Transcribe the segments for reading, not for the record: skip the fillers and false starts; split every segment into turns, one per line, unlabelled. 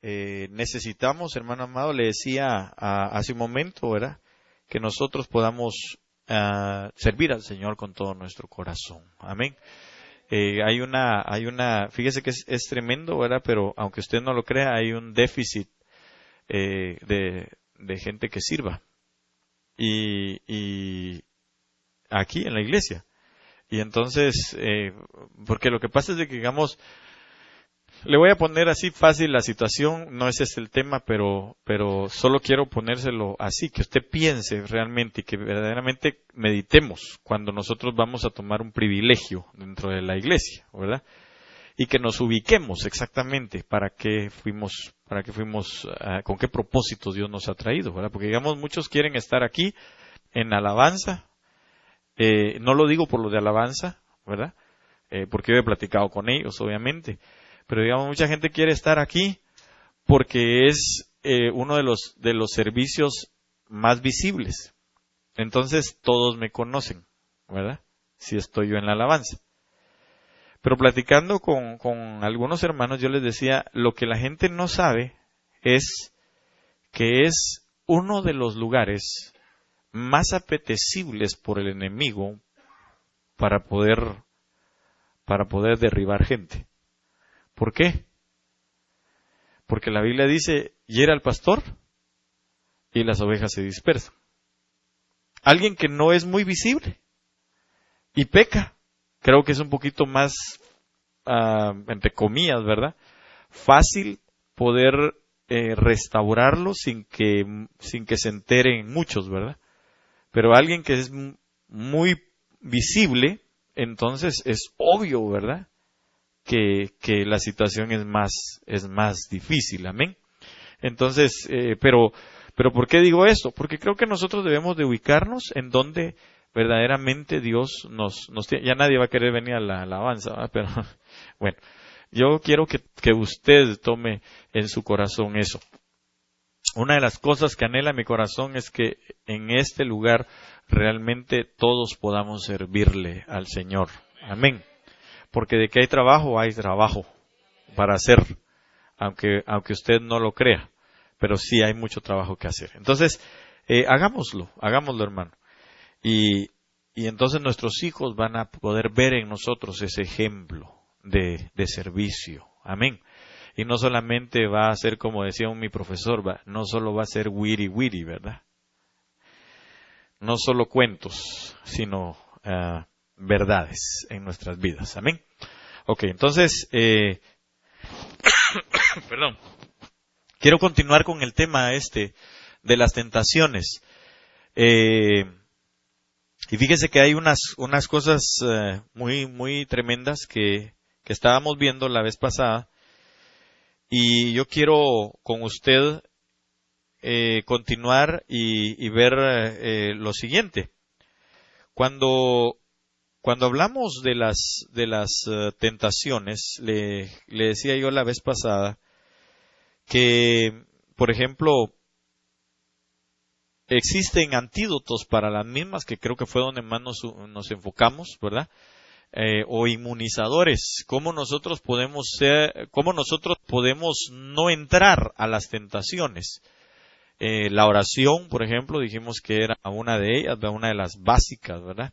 necesitamos, hermano amado, le decía hace un momento, ¿verdad? Que nosotros podamos servir al Señor con todo nuestro corazón. Amén. Fíjese que es tremendo, ¿verdad? Pero aunque usted no lo crea, hay un déficit de gente que sirva. Y aquí en la iglesia. Y entonces, porque lo que pasa es de que, digamos, le voy a poner así fácil la situación, no es este el tema, pero solo quiero ponérselo así, que usted piense realmente y que verdaderamente meditemos cuando nosotros vamos a tomar un privilegio dentro de la iglesia, ¿verdad? Y que nos ubiquemos exactamente para qué fuimos, con qué propósitos Dios nos ha traído, ¿verdad? Porque digamos, muchos quieren estar aquí en alabanza, no lo digo por lo de alabanza, ¿verdad? Porque yo he platicado con ellos, obviamente. Pero digamos, mucha gente quiere estar aquí porque es uno de los servicios más visibles. Entonces todos me conocen, ¿verdad? Si estoy yo en la alabanza. Pero platicando con algunos hermanos, yo les decía, lo que la gente no sabe es que es uno de los lugares más apetecibles por el enemigo para poder derribar gente. ¿Por qué? Porque la Biblia dice, hiera al pastor y las ovejas se dispersan. Alguien que no es muy visible y peca, creo que es un poquito más, entre comillas, ¿verdad? Fácil poder restaurarlo sin que se enteren muchos, ¿verdad? Pero alguien que es muy visible, entonces es obvio, ¿verdad? Que la situación es más difícil, amén. Entonces, pero ¿por qué digo esto? Porque creo que nosotros debemos de ubicarnos en donde verdaderamente Dios nos tiene. Ya nadie va a querer venir a la alabanza, ¿verdad? Pero bueno, yo quiero que usted tome en su corazón eso. Una de las cosas que anhela mi corazón es que en este lugar realmente todos podamos servirle al Señor, amén. Porque de que hay trabajo para hacer, aunque usted no lo crea, pero sí hay mucho trabajo que hacer. Entonces, hagámoslo, hermano. Y entonces nuestros hijos van a poder ver en nosotros ese ejemplo de servicio. Amén. Y no solamente va a ser, como decía mi profesor, no solo va a ser wiri, ¿verdad? No solo cuentos, sino verdades en nuestras vidas. Amén. Ok, entonces, perdón. Quiero continuar con el tema de las tentaciones. Y fíjese que hay unas cosas muy, muy tremendas que estábamos viendo la vez pasada. Y yo quiero con usted continuar y ver lo siguiente. Cuando hablamos de las tentaciones, le decía yo la vez pasada que, por ejemplo, existen antídotos para las mismas, que creo que fue donde más nos enfocamos, ¿verdad? O inmunizadores. ¿Cómo nosotros podemos no entrar a las tentaciones? La oración, por ejemplo, dijimos que era una de ellas, una de las básicas, ¿verdad?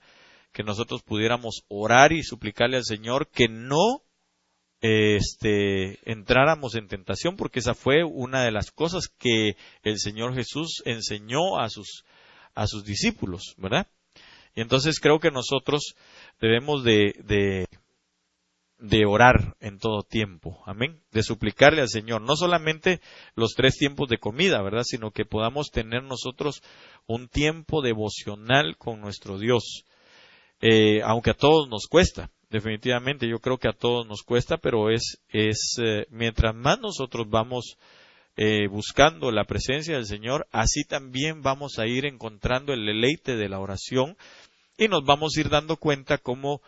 Que nosotros pudiéramos orar y suplicarle al Señor que no entráramos en tentación, porque esa fue una de las cosas que el Señor Jesús enseñó a sus discípulos, ¿verdad? Y entonces creo que nosotros debemos de orar en todo tiempo, amén, de suplicarle al Señor, no solamente los 3 tiempos de comida, ¿verdad?, sino que podamos tener nosotros un tiempo devocional con nuestro Dios, aunque a todos nos cuesta, definitivamente, yo creo que a todos nos cuesta, pero mientras más nosotros vamos buscando la presencia del Señor, así también vamos a ir encontrando el deleite de la oración y nos vamos a ir dando cuenta cómo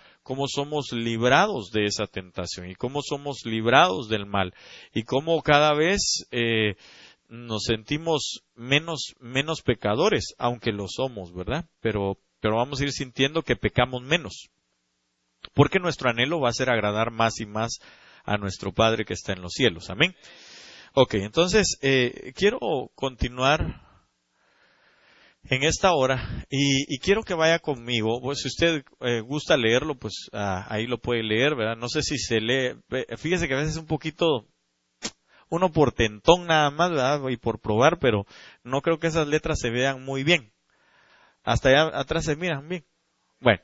somos librados de esa tentación y cómo somos librados del mal y cómo cada vez nos sentimos menos pecadores, aunque lo somos, ¿verdad? Pero vamos a ir sintiendo que pecamos menos, porque nuestro anhelo va a ser agradar más y más a nuestro Padre que está en los cielos. Amén. Ok, entonces quiero continuar en esta hora y quiero que vaya conmigo. Pues si usted gusta leerlo, pues ahí lo puede leer, ¿verdad? No sé si se lee. Fíjese que a veces es un poquito uno por tentón nada más, ¿verdad? Y por probar, pero no creo que esas letras se vean muy bien. Hasta allá atrás se miran bien. Bueno,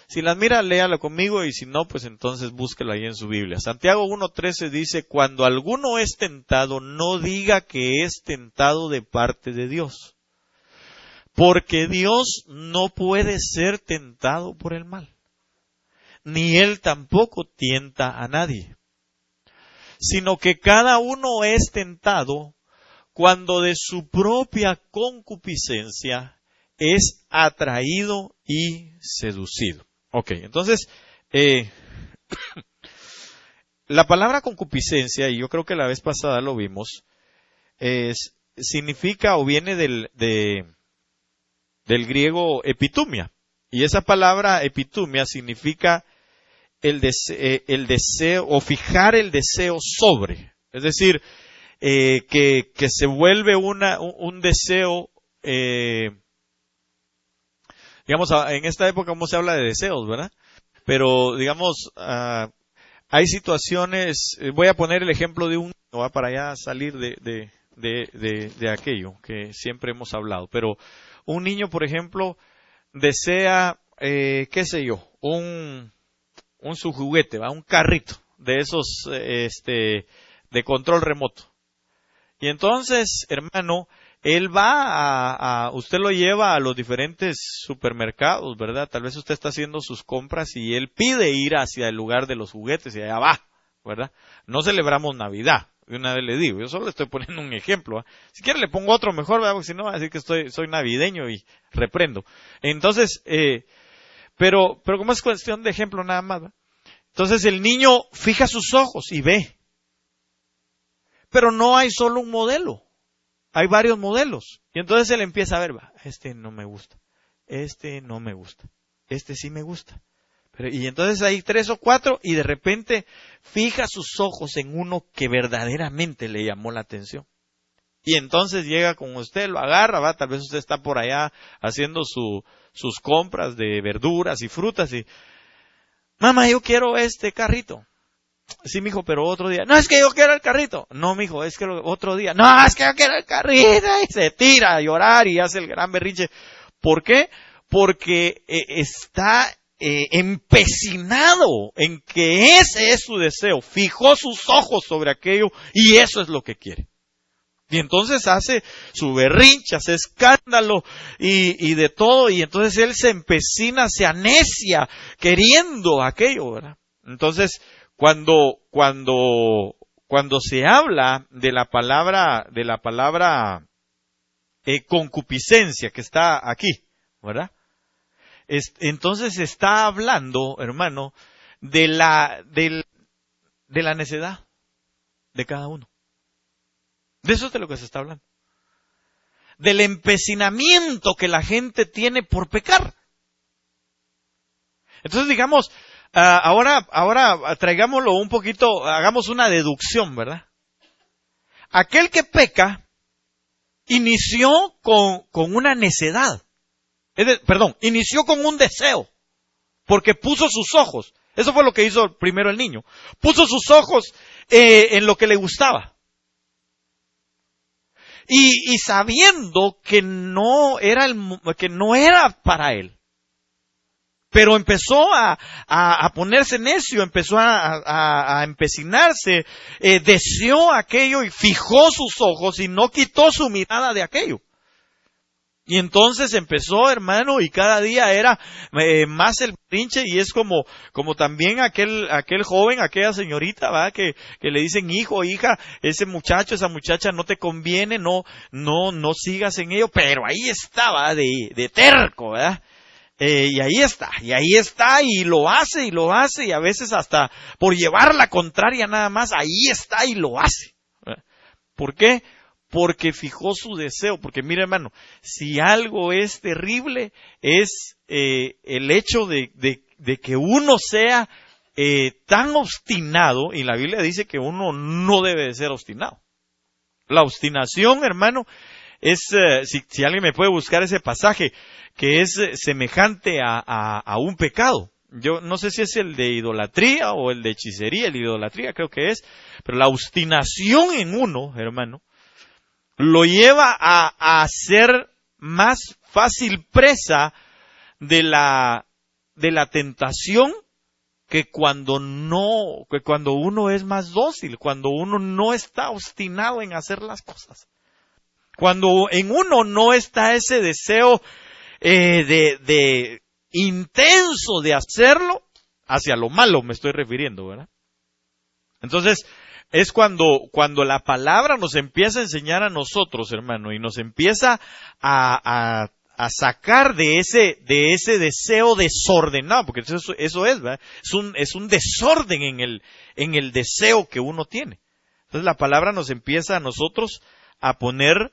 si las mira, léalo conmigo y si no, pues entonces búsquelo ahí en su Biblia. Santiago 1:13 dice, cuando alguno es tentado, no diga que es tentado de parte de Dios. Porque Dios no puede ser tentado por el mal, ni Él tampoco tienta a nadie, sino que cada uno es tentado cuando de su propia concupiscencia es atraído y seducido. Ok, entonces, la palabra concupiscencia, y yo creo que la vez pasada lo vimos, significa o viene del griego epitumia. Y esa palabra epitumia significa el deseo o fijar el deseo sobre. Es decir, que se vuelve un deseo, digamos, en esta época cómo se habla de deseos, ¿verdad? Pero, digamos, hay situaciones, voy a poner el ejemplo de un niño, ¿va? Para ya salir de aquello que siempre hemos hablado. Pero un niño, por ejemplo, desea, qué sé yo, su juguete, ¿va? Un carrito de esos, de control remoto. Y entonces, hermano, él va usted lo lleva a los diferentes supermercados, ¿verdad? Tal vez usted está haciendo sus compras y él pide ir hacia el lugar de los juguetes y allá va, ¿verdad? No celebramos Navidad, de una vez le digo, yo solo le estoy poniendo un ejemplo, ¿eh? Si quiere le pongo otro mejor, ¿verdad? Porque si no va a decir que soy navideño y reprendo. Entonces, pero como es cuestión de ejemplo nada más, ¿verdad? Entonces el niño fija sus ojos y ve. Pero no hay solo un modelo. Hay varios modelos. Y entonces él empieza a ver, va, este no me gusta. Este no me gusta. Este sí me gusta. Y entonces hay 3 o 4 y de repente fija sus ojos en uno que verdaderamente le llamó la atención. Y entonces llega con usted, lo agarra, va, tal vez usted está por allá haciendo sus compras de verduras y frutas y, mamá, yo quiero este carrito. Sí, mijo, pero otro día. No, es que yo quiero el carrito. No, mijo, es que otro día. No, es que yo quiero el carrito. Y se tira a llorar y hace el gran berrinche. ¿Por qué? Porque está empecinado en que ese es su deseo. Fijó sus ojos sobre aquello y eso es lo que quiere. Y entonces hace su berrinche, hace escándalo y de todo. Y entonces él se empecina, se anecia queriendo aquello, ¿verdad? Entonces, cuando se habla de la palabra concupiscencia que está aquí, ¿verdad? Entonces está hablando, hermano, de la necedad de cada uno. De eso es de lo que se está hablando. Del empecinamiento que la gente tiene por pecar. Entonces, digamos, ahora traigámoslo un poquito, hagamos una deducción, ¿verdad? Aquel que peca inició con una necedad. Inició con un deseo. Porque puso sus ojos. Eso fue lo que hizo primero el niño. Puso sus ojos en lo que le gustaba. Y sabiendo que no era para él. Pero empezó a ponerse necio, empezó a empecinarse, deseó aquello y fijó sus ojos y no quitó su mirada de aquello. Y entonces empezó, hermano, y cada día era más el pinche, y es como también aquel joven, aquella señorita, ¿va? Que le dicen, hijo, hija, ese muchacho, esa muchacha no te conviene, no sigas en ello, pero ahí estaba de terco, ¿verdad? Y ahí está, y lo hace, y a veces hasta por llevar la contraria nada más, ahí está y lo hace. ¿Verdad? ¿Por qué? Porque fijó su deseo, porque mira, hermano, si algo es terrible es el hecho de que uno sea tan obstinado, y la Biblia dice que uno no debe de ser obstinado. La obstinación, hermano, es, si alguien me puede buscar ese pasaje, que es semejante a un pecado. Yo no sé si es el de idolatría o el de hechicería, el de idolatría creo que es, pero la obstinación en uno, hermano, lo lleva a ser más fácil presa de la tentación que cuando uno es más dócil, cuando uno no está obstinado en hacer las cosas. Cuando en uno no está ese deseo de intenso de hacerlo, hacia lo malo me estoy refiriendo, ¿verdad? Entonces, es cuando la palabra nos empieza a enseñar a nosotros, hermano, y nos empieza a sacar de ese deseo desordenado, porque eso es, ¿verdad? Es un desorden en el deseo que uno tiene. Entonces la palabra nos empieza a nosotros a poner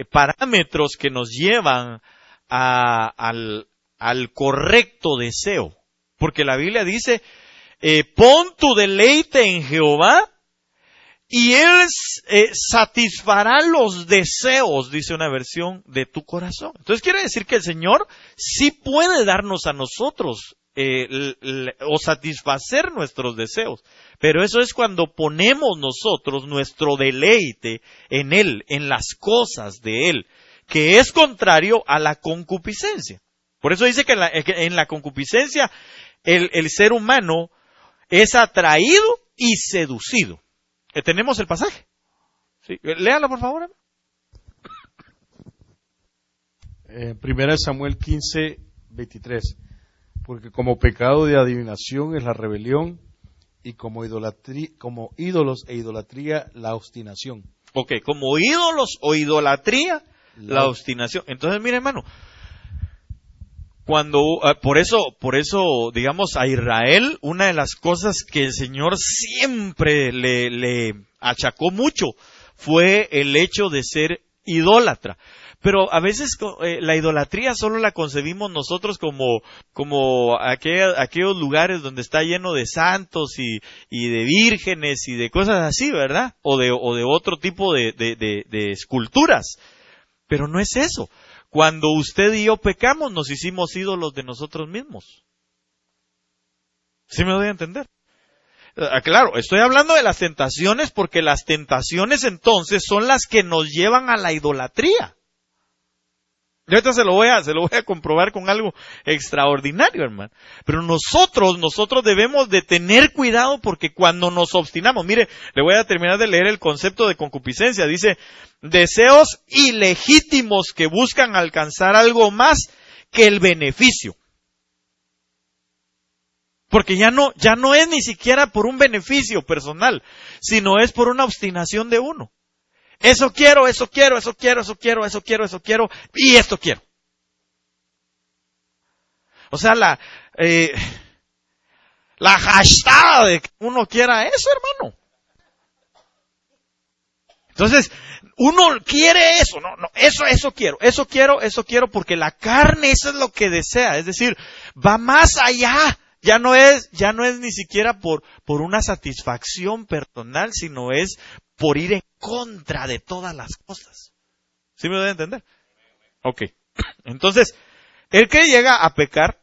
parámetros que nos llevan al correcto deseo. Porque la Biblia dice, pon tu deleite en Jehová y Él satisfará los deseos, dice una versión, de tu corazón. Entonces quiere decir que el Señor sí puede darnos a nosotros o satisfacer nuestros deseos. Pero eso es cuando ponemos nosotros nuestro deleite en Él, en las cosas de Él, que es contrario a la concupiscencia. Por eso dice que en la concupiscencia el ser humano es atraído y seducido. ¿Tenemos el pasaje? Sí. Léalo, por favor.
Primera Samuel 15, 23. Porque como pecado de adivinación es la rebelión, y como ídolos e idolatría la obstinación.
Ok, como ídolos o idolatría la obstinación. Entonces, mire, hermano, por eso, digamos, a Israel, una de las cosas que el Señor siempre le achacó mucho fue el hecho de ser idólatra. Pero a veces la idolatría solo la concebimos nosotros como aquellos lugares donde está lleno de santos y de vírgenes y de cosas así, ¿verdad? O de otro tipo de esculturas. Pero no es eso. Cuando usted y yo pecamos, nos hicimos ídolos de nosotros mismos. ¿Sí me doy a entender? Claro, estoy hablando de las tentaciones porque las tentaciones entonces son las que nos llevan a la idolatría. Yo ahorita se lo voy a comprobar con algo extraordinario, hermano. Pero nosotros debemos de tener cuidado porque cuando nos obstinamos, mire, le voy a terminar de leer el concepto de concupiscencia. Dice, deseos ilegítimos que buscan alcanzar algo más que el beneficio. Porque ya no es ni siquiera por un beneficio personal, sino es por una obstinación de uno. Eso quiero, y esto quiero. O sea, la hashtag de que uno quiera eso, hermano. Entonces, uno quiere eso, eso quiero, porque la carne eso es lo que desea, es decir, va más allá. Ya no es ni siquiera por una satisfacción personal, sino es por ir en contra de todas las cosas. ¿Sí me doy a entender? Ok. Entonces, el que llega a pecar,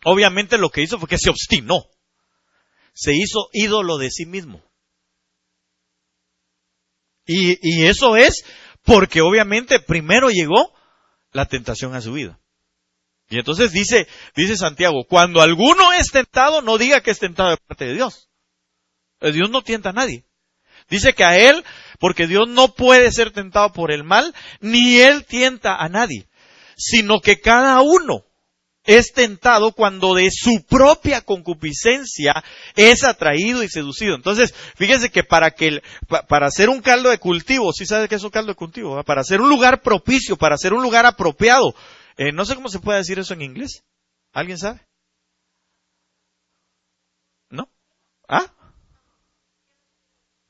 obviamente lo que hizo fue que se obstinó. Se hizo ídolo de sí mismo. Y eso es porque obviamente primero llegó la tentación a su vida. Y entonces dice Santiago, cuando alguno es tentado, no diga que es tentado de parte de Dios. Dios no tienta a nadie. Dice que a él, porque Dios no puede ser tentado por el mal, ni él tienta a nadie, sino que cada uno es tentado cuando de su propia concupiscencia es atraído y seducido. Entonces, fíjese que para hacer un caldo de cultivo, ¿sí sabe qué es un caldo de cultivo? ¿Verdad? Para hacer un lugar propicio, para hacer un lugar apropiado. No sé cómo se puede decir eso en inglés. ¿Alguien sabe? ¿No? ¿Ah?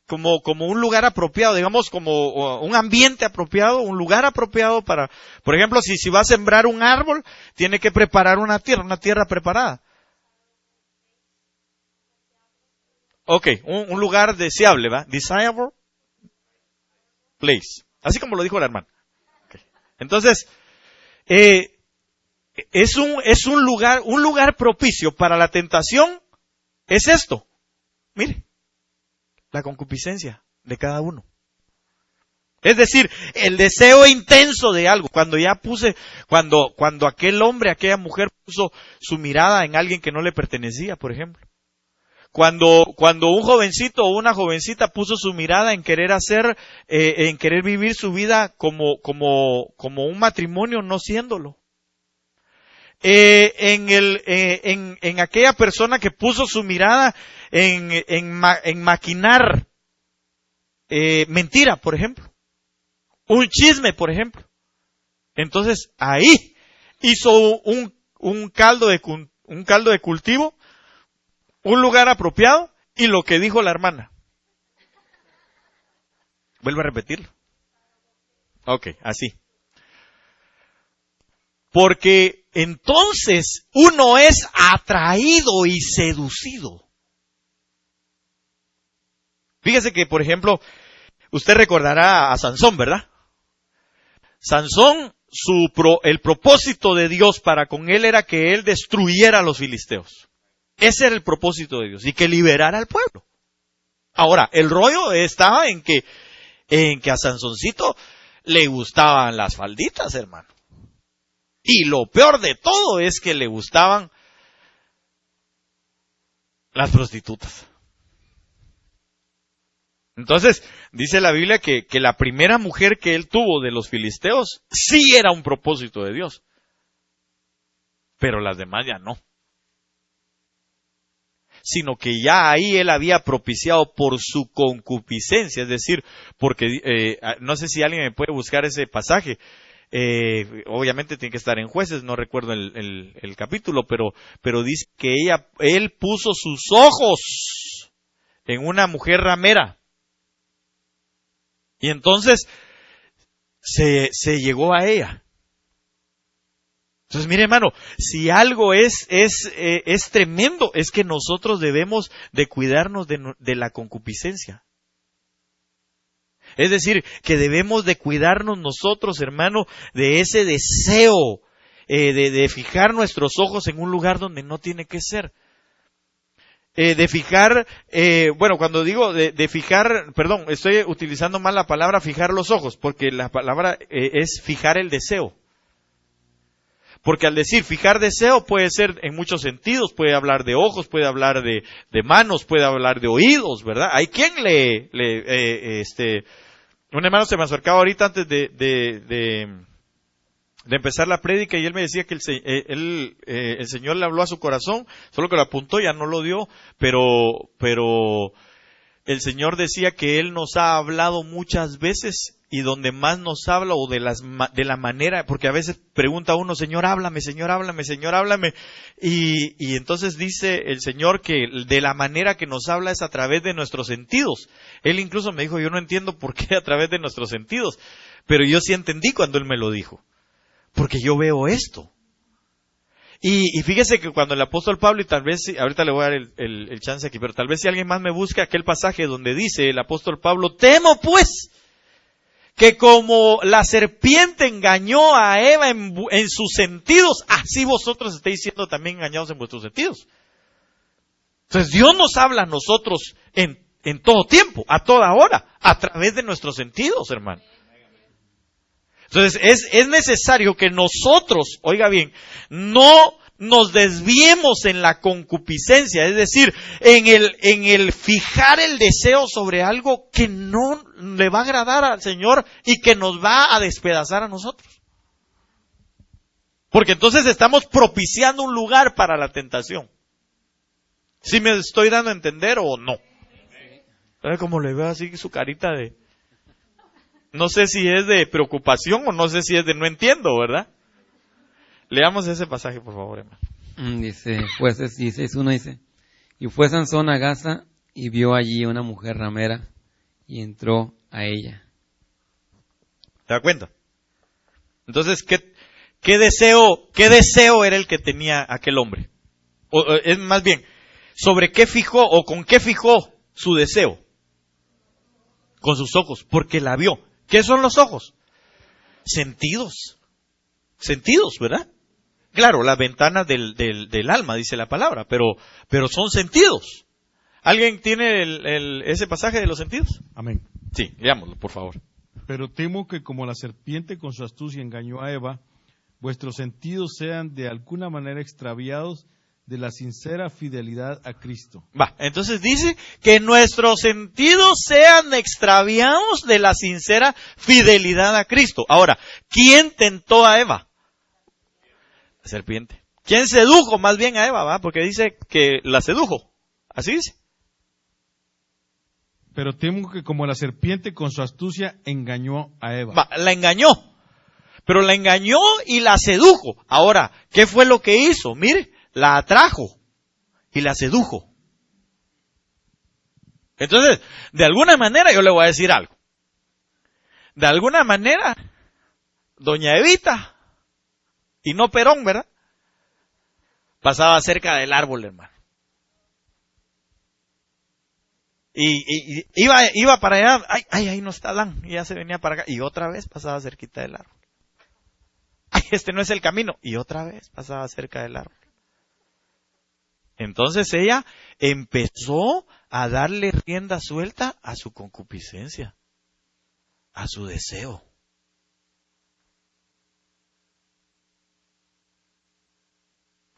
Como un lugar apropiado, digamos como un ambiente apropiado, un lugar apropiado para, por ejemplo, si va a sembrar un árbol, tiene que preparar una tierra preparada. Ok, un lugar deseable, ¿va? Desirable. place. Así como lo dijo la hermana. Okay. Entonces, es un lugar propicio para la tentación. Es esto. Mire, la concupiscencia de cada uno. Es decir, el deseo intenso de algo. Cuando aquel hombre, aquella mujer puso su mirada en alguien que no le pertenecía, por ejemplo. Cuando un jovencito o una jovencita puso su mirada en querer en querer vivir su vida como un matrimonio, no siéndolo. En aquella persona que puso su mirada en maquinar mentira, por ejemplo. Un chisme, por ejemplo. Entonces, ahí hizo un caldo de cultivo, un lugar apropiado, y lo que dijo la hermana. Vuelvo a repetirlo. Ok, así. Porque entonces uno es atraído y seducido. Fíjese que, por ejemplo, usted recordará a Sansón, ¿verdad? Sansón, el propósito de Dios para con él era que él destruyera a los filisteos. Ese era el propósito de Dios, y que liberara al pueblo. Ahora, el rollo estaba en que a Sansoncito le gustaban las falditas, hermano. Y lo peor de todo es que le gustaban las prostitutas. Entonces, dice la Biblia que la primera mujer que él tuvo de los filisteos sí era un propósito de Dios. Pero las demás ya no. Sino que ya ahí él había propiciado por su concupiscencia, es decir, porque no sé si alguien me puede buscar ese pasaje. Obviamente tiene que estar en Jueces, no recuerdo el capítulo, pero dice que él puso sus ojos en una mujer ramera. Y entonces se llegó a ella. Entonces, mire, hermano, si algo es tremendo, es que nosotros debemos de cuidarnos de la concupiscencia. Es decir, que debemos de cuidarnos nosotros, hermano, de ese deseo de fijar nuestros ojos en un lugar donde no tiene que ser. De fijar, cuando digo de fijar, perdón, estoy utilizando mal la palabra fijar los ojos, porque la palabra es fijar el deseo. Porque al decir fijar deseo puede ser en muchos sentidos, puede hablar de ojos, puede hablar de manos, puede hablar de oídos, ¿verdad? Hay quien un hermano se me acercaba ahorita antes de empezar la prédica y él me decía que el Señor le habló a su corazón, solo que lo apuntó, ya no lo dio, pero el Señor decía que Él nos ha hablado muchas veces y donde más nos habla o de la manera, porque a veces pregunta uno, Señor, háblame, Señor, háblame, Señor, háblame, y entonces dice el Señor que de la manera que nos habla es a través de nuestros sentidos. Él incluso me dijo, yo no entiendo por qué a través de nuestros sentidos, pero yo sí entendí cuando Él me lo dijo, porque yo veo esto. Y fíjese que cuando el apóstol Pablo, y tal vez, ahorita le voy a dar el chance aquí, pero tal vez si alguien más me busca aquel pasaje donde dice el apóstol Pablo, temo pues que como la serpiente engañó a Eva en sus sentidos, así vosotros estáis siendo también engañados en vuestros sentidos. Entonces Dios nos habla a nosotros en todo tiempo, a toda hora, a través de nuestros sentidos, hermano. Entonces es necesario que nosotros, oiga bien, no nos desviemos en la concupiscencia, es decir, en el fijar el deseo sobre algo que no le va a agradar al Señor y que nos va a despedazar a nosotros. Porque entonces estamos propiciando un lugar para la tentación. ¿Sí me estoy dando a entender o no? ¿Sabe cómo le veo así su carita de... No sé si es de preocupación o no sé si es de no entiendo, ¿verdad? Leamos ese pasaje, por favor, hermano.
Dice, Jueces 16:1 dice, y fue Sansón a Gaza y vio allí una mujer ramera y entró a ella.
¿Te das cuenta? Entonces, ¿qué deseo era el que tenía aquel hombre? Es más bien, ¿sobre qué fijó o con qué fijó su deseo? Con sus ojos, porque la vio. ¿Qué son los ojos? Sentidos. Sentidos, ¿verdad? Claro, las ventanas del alma, dice la palabra, pero son sentidos. ¿Alguien tiene ese pasaje de los sentidos?
Amén.
Sí, leámoslo, por favor.
Pero temo que como la serpiente con su astucia engañó a Eva, vuestros sentidos sean de alguna manera extraviados de la sincera fidelidad a Cristo.
Va, entonces dice que nuestros sentidos sean extraviados de la sincera fidelidad a Cristo. Ahora, ¿quién tentó a Eva? La serpiente. ¿Quién sedujo más bien a Eva? ¿Va? Porque dice que la sedujo. Así dice.
Pero temo que como la serpiente con su astucia engañó a Eva.
Va, la engañó. Pero la engañó y la sedujo. Ahora, ¿qué fue lo que hizo? Mire, la atrajo y la sedujo. Entonces, de alguna manera yo le voy a decir algo. De alguna manera, doña Evita, y no Perón, ¿verdad? Pasaba cerca del árbol, hermano. Y iba para allá, ahí no está Adán, y ya se venía para acá, y otra vez pasaba cerquita del árbol. Ay, este no es el camino, y otra vez pasaba cerca del árbol. Entonces ella empezó a darle rienda suelta a su concupiscencia, a su deseo.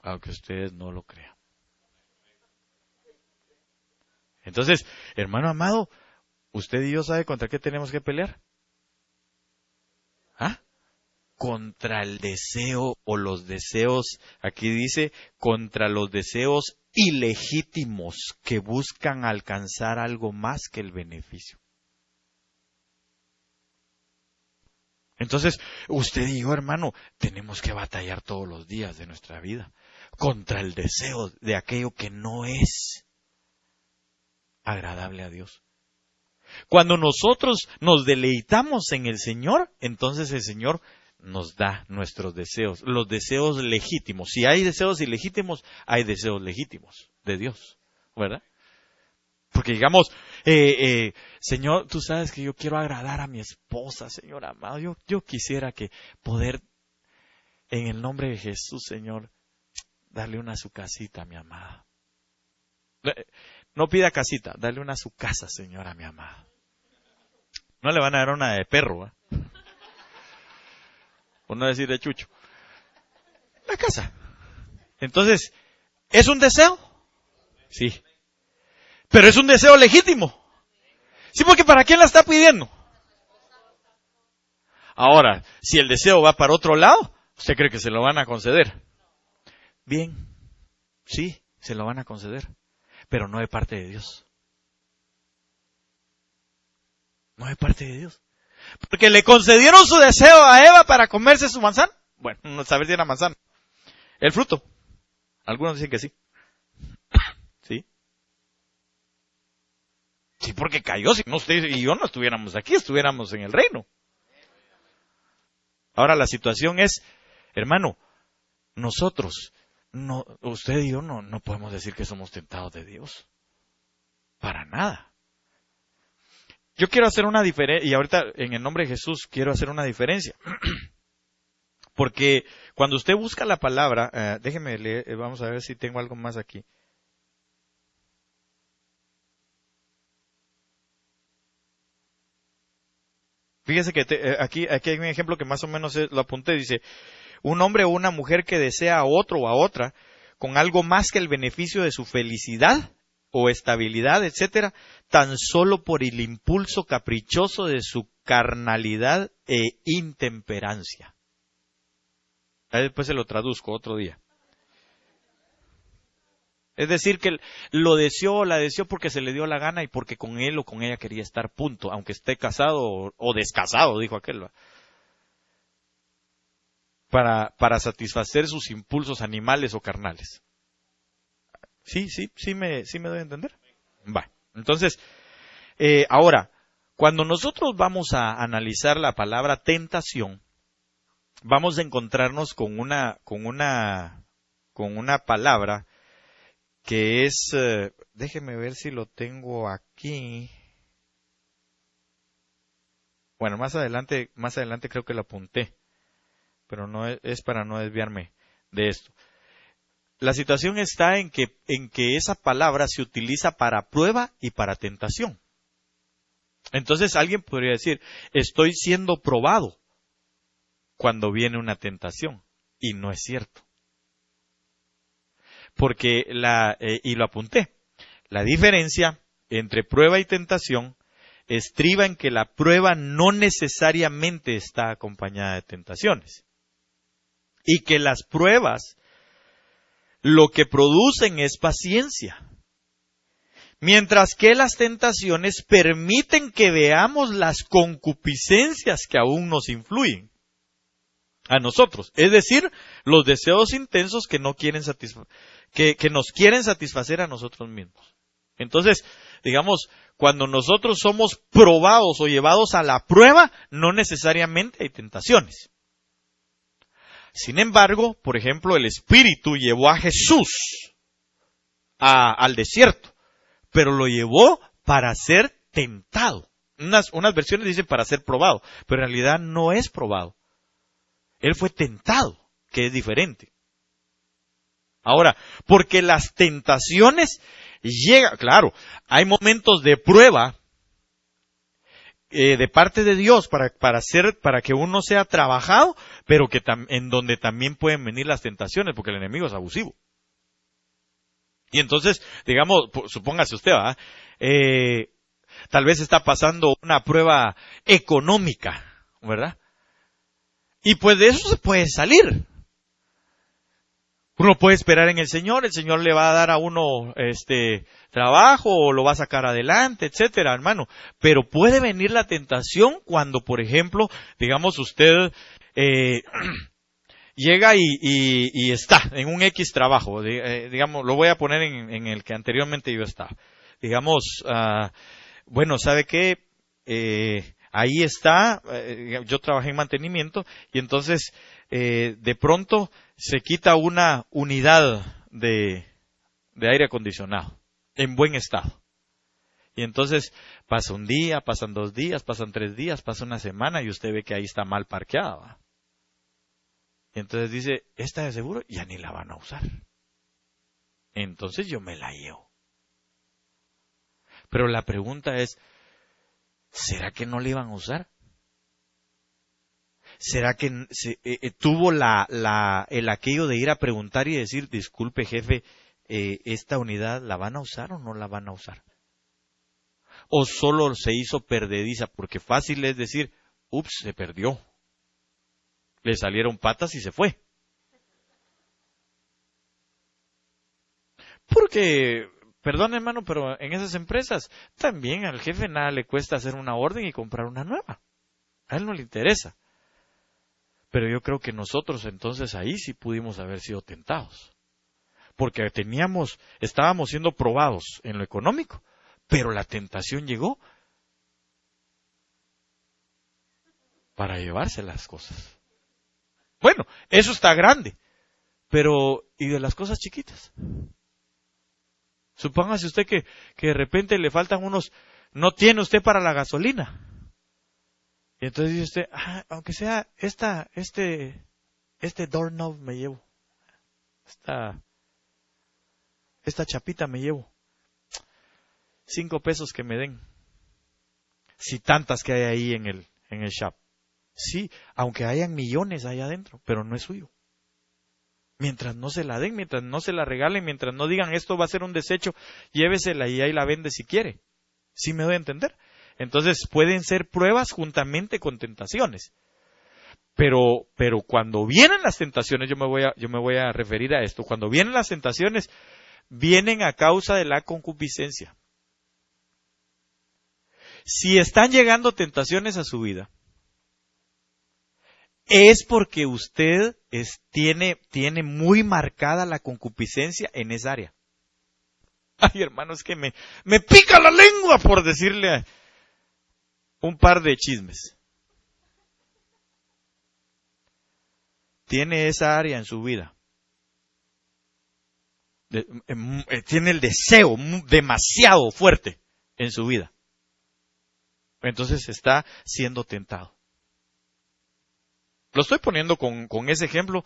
Aunque ustedes no lo crean. Entonces, hermano amado, ¿usted y yo sabe contra qué tenemos que pelear? ¿Ah? Contra el deseo o los deseos, aquí dice, contra los deseos ilegítimos que buscan alcanzar algo más que el beneficio. Entonces, usted y yo, hermano, tenemos que batallar todos los días de nuestra vida contra el deseo de aquello que no es agradable a Dios. Cuando nosotros nos deleitamos en el Señor, entonces el Señor nos da nuestros deseos, los deseos legítimos. Si hay deseos ilegítimos, hay deseos legítimos de Dios, ¿verdad? Porque digamos, Señor, tú sabes que yo quiero agradar a mi esposa, Señor amado. Yo quisiera que poder, en el nombre de Jesús, Señor, darle una a su casita a mi amada. No pida casita, dale una a su casa, señora, mi amada. No le van a dar una de perro, ¿eh? Por no decir de chucho. La casa. Entonces, ¿es un deseo? Sí. Pero es un deseo legítimo. Sí, porque ¿para quién la está pidiendo? Ahora, si el deseo va para otro lado, ¿usted cree que se lo van a conceder? Bien, sí, se lo van a conceder. Pero no de parte de Dios. No de parte de Dios. Porque le concedieron su deseo a Eva para comerse su manzana. Bueno, no saber si era manzana. El fruto. Algunos dicen que sí. ¿Sí? Sí, porque cayó. Si no, usted y yo no estuviéramos aquí, estuviéramos en el reino. Ahora la situación es, hermano, nosotros, no, usted y yo no podemos decir que somos tentados de Dios. Para nada. Yo quiero hacer una diferencia, y ahorita en el nombre de Jesús quiero hacer una diferencia. Porque cuando usted busca la palabra, déjeme leer, vamos a ver si tengo algo más aquí. Fíjese que aquí hay un ejemplo que más o menos lo apunté, dice, un hombre o una mujer que desea a otro o a otra con algo más que el beneficio de su felicidad o estabilidad, etcétera, tan solo por el impulso caprichoso de su carnalidad e intemperancia. Ahí después se lo traduzco otro día. Es decir, que lo deseó o la deseó porque se le dio la gana y porque con él o con ella quería estar, punto, aunque esté casado o descasado, dijo aquel. Para satisfacer sus impulsos animales o carnales. Sí me doy a entender. Va. Entonces, ahora, cuando nosotros vamos a analizar la palabra tentación, vamos a encontrarnos con una palabra que es, déjeme ver si lo tengo aquí. Bueno, más adelante creo que lo apunté, pero no es para no desviarme de esto. La situación está en que esa palabra se utiliza para prueba y para tentación. Entonces alguien podría decir, estoy siendo probado cuando viene una tentación. Y no es cierto. Porque y lo apunté, la diferencia entre prueba y tentación estriba en que la prueba no necesariamente está acompañada de tentaciones. Y que las pruebas lo que producen es paciencia. Mientras que las tentaciones permiten que veamos las concupiscencias que aún nos influyen a nosotros. Es decir, los deseos intensos que no quieren que nos quieren satisfacer a nosotros mismos. Entonces, digamos, cuando nosotros somos probados o llevados a la prueba, no necesariamente hay tentaciones. Sin embargo, por ejemplo, el Espíritu llevó a Jesús al desierto, pero lo llevó para ser tentado. Unas versiones dicen para ser probado, pero en realidad no es probado. Él fue tentado, que es diferente. Ahora, porque las tentaciones llegan, claro, hay momentos de prueba de parte de Dios para que uno sea trabajado, pero en donde también pueden venir las tentaciones, porque el enemigo es abusivo. Y entonces, digamos, supóngase usted, ¿verdad? Tal vez está pasando una prueba económica, ¿verdad? Y pues de eso se puede salir. Uno puede esperar en el Señor le va a dar a uno trabajo o lo va a sacar adelante, etcétera, hermano. Pero puede venir la tentación cuando, por ejemplo, digamos usted llega y está en un X trabajo, digamos, lo voy a poner en el que anteriormente yo estaba. Digamos, bueno, ¿sabe qué? Ahí está, yo trabajé en mantenimiento y entonces de pronto se quita una unidad de aire acondicionado en buen estado. Y entonces pasa un día, pasan 2 días, pasan 3 días, pasa una semana y usted ve que ahí está mal parqueada, ¿va? Y entonces dice, esta de seguro ya ni la van a usar. Entonces yo me la llevo. Pero la pregunta es, ¿será que no la iban a usar? ¿Será que tuvo el aquello de ir a preguntar y decir, disculpe jefe, esta unidad la van a usar o no la van a usar? ¿O solo se hizo perdediza? Porque fácil es decir, ups, se perdió. Le salieron patas y se fue. Porque, perdón hermano, pero en esas empresas también al jefe nada le cuesta hacer una orden y comprar una nueva. A él no le interesa. Pero yo creo que nosotros entonces ahí sí pudimos haber sido tentados. Porque estábamos siendo probados en lo económico, pero la tentación llegó para llevarse las cosas. Bueno, eso está grande, pero ¿y de las cosas chiquitas? Supóngase usted que de repente le faltan no tiene usted para la gasolina. Y entonces dice usted, aunque sea este doorknob me llevo. Esta chapita me llevo. 5 pesos que me den. Si tantas que hay ahí en el shop. Sí, aunque hayan millones allá adentro, pero no es suyo. Mientras no se la den, mientras no se la regalen, mientras no digan esto va a ser un desecho, llévesela y ahí la vende si quiere. ¿Sí me doy a entender? Entonces pueden ser pruebas juntamente con tentaciones. Pero cuando vienen las tentaciones, yo me voy a referir a esto. Cuando vienen las tentaciones, vienen a causa de la concupiscencia. Si están llegando tentaciones a su vida, es porque usted tiene muy marcada la concupiscencia en esa área. Ay, hermano, es que me pica la lengua por decirle un par de chismes. Tiene esa área en su vida. Tiene el deseo demasiado fuerte en su vida. entonces está siendo tentado. Lo estoy poniendo con ese ejemplo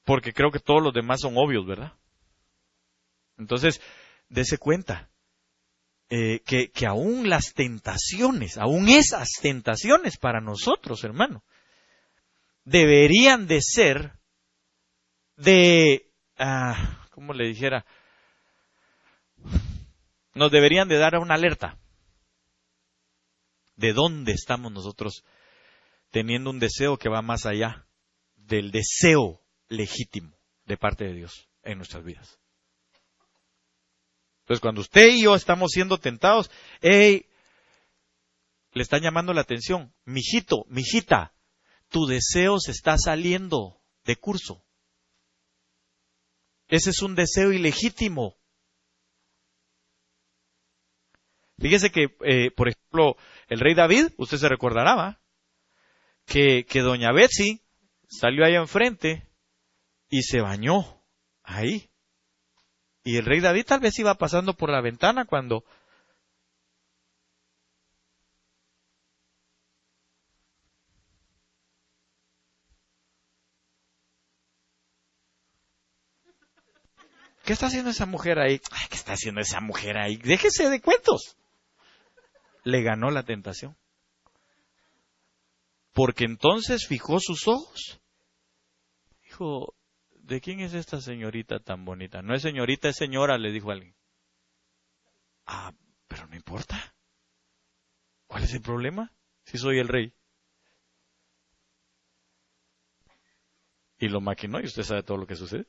porque creo que todos los demás son obvios, ¿verdad? Entonces, dése cuenta que aún las tentaciones, aún esas tentaciones para nosotros, hermano, deberían de ser ¿cómo le dijera? Nos deberían de dar una alerta de dónde estamos nosotros teniendo un deseo que va más allá del deseo legítimo de parte de Dios en nuestras vidas. Entonces, cuando usted y yo estamos siendo tentados, le están llamando la atención. Mijito, mijita, tu deseo se está saliendo de curso. Ese es un deseo ilegítimo. Fíjese que, por ejemplo, el rey David, usted se recordará, ¿va? Que doña Betsy salió allá enfrente y se bañó ahí. Y el rey David tal vez iba pasando por la ventana cuando ¿qué está haciendo esa mujer ahí? Ay, ¿qué está haciendo esa mujer ahí? Déjese de cuentos. Le ganó la tentación. Porque entonces fijó sus ojos. Dijo, ¿de quién es esta señorita tan bonita? No es señorita, es señora, le dijo alguien. Ah, pero no importa. ¿Cuál es el problema? Si soy el rey. Y lo maquinó y usted sabe todo lo que sucede.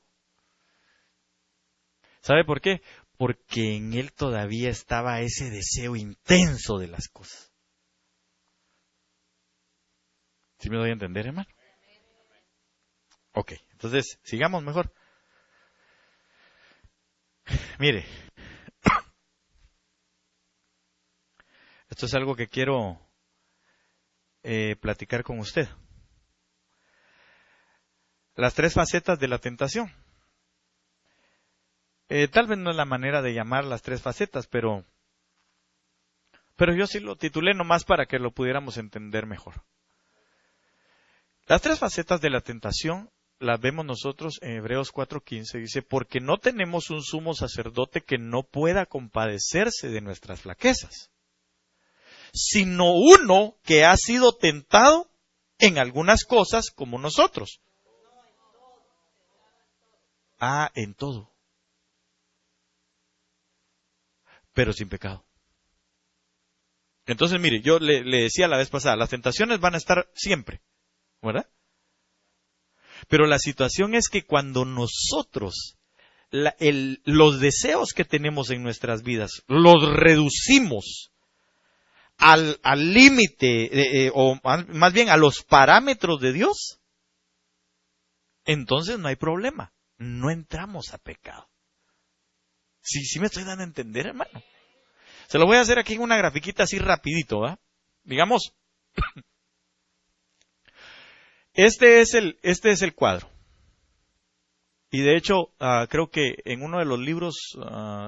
¿Sabe por qué? Porque en él todavía estaba ese deseo intenso de las cosas. ¿Sí me doy a entender, hermano? Ok, entonces, sigamos mejor. Mire, esto es algo que quiero platicar con usted. Las 3 facetas de la tentación. Tal vez no es la manera de llamar las 3 facetas, pero yo sí lo titulé nomás para que lo pudiéramos entender mejor. Las 3 facetas de la tentación las vemos nosotros en Hebreos 4:15. Dice, porque no tenemos un sumo sacerdote que no pueda compadecerse de nuestras flaquezas, sino uno que ha sido tentado en algunas cosas como nosotros. En todo. Pero sin pecado. Entonces, mire, yo le decía la vez pasada, las tentaciones van a estar siempre, ¿verdad? Pero la situación es que cuando nosotros los deseos que tenemos en nuestras vidas los reducimos al límite, o más bien a los parámetros de Dios, entonces no hay problema, no entramos a pecado. Sí me estoy dando a entender, hermano. Se lo voy a hacer aquí en una grafiquita así rapidito, ¿va? Digamos, este es el cuadro. Y de hecho, creo que en uno de los libros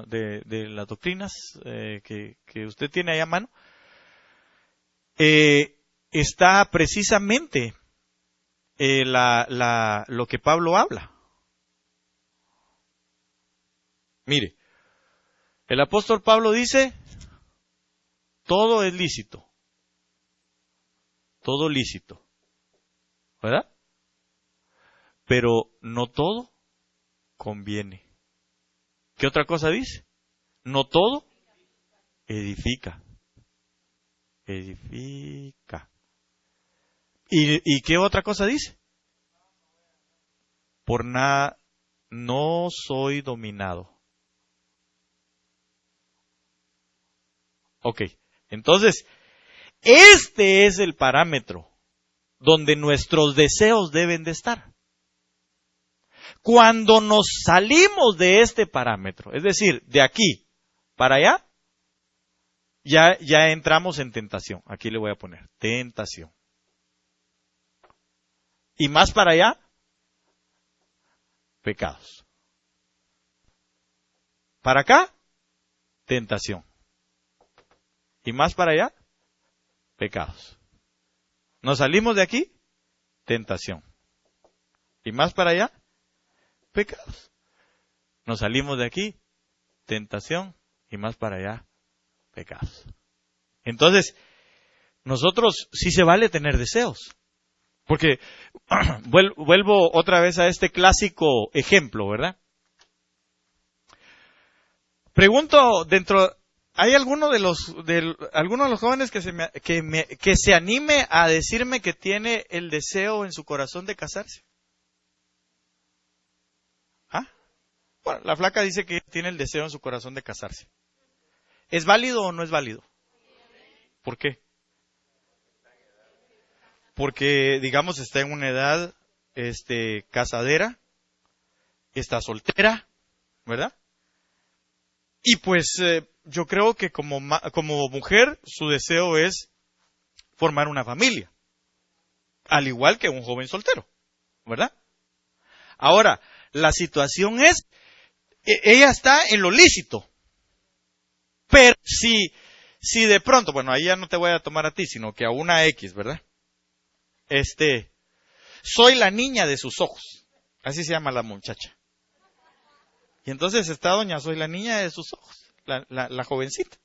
de las doctrinas que usted tiene ahí a mano, está precisamente lo que Pablo habla. Mire, el apóstol Pablo dice, todo es lícito. Todo lícito. ¿Verdad? Pero no todo conviene. ¿Qué otra cosa dice? No todo edifica. Edifica. ¿Y qué otra cosa dice? Por nada no soy dominado. Ok, entonces, este es el parámetro donde nuestros deseos deben de estar. Cuando nos salimos de este parámetro, es decir, de aquí para allá, ya entramos en tentación. Aquí le voy a poner tentación. Y más para allá, pecados. Para acá, tentación. y más para allá, pecados. Nos salimos de aquí, tentación. Y más para allá, pecados. Nos salimos de aquí, tentación, y más para allá, pecados. Entonces, nosotros sí se vale tener deseos. Porque vuelvo otra vez a este clásico ejemplo, ¿verdad? Pregunto, ¿hay alguno de los jóvenes que se anime a decirme que tiene el deseo en su corazón de casarse? ¿Ah? Bueno, la flaca dice que tiene el deseo en su corazón de casarse. ¿Es válido o no es válido? ¿Por qué? Porque, digamos, está en una edad, casadera, está soltera, ¿verdad? Y pues, yo creo que como mujer, su deseo es formar una familia. Al igual que un joven soltero, ¿verdad? Ahora, la situación es, ella está en lo lícito. Pero si de pronto, bueno, ahí ya no te voy a tomar a ti, sino que a una X, ¿verdad? Soy la niña de sus ojos. Así se llama la muchacha. Y entonces esta doña, soy la niña de sus ojos. La jovencita.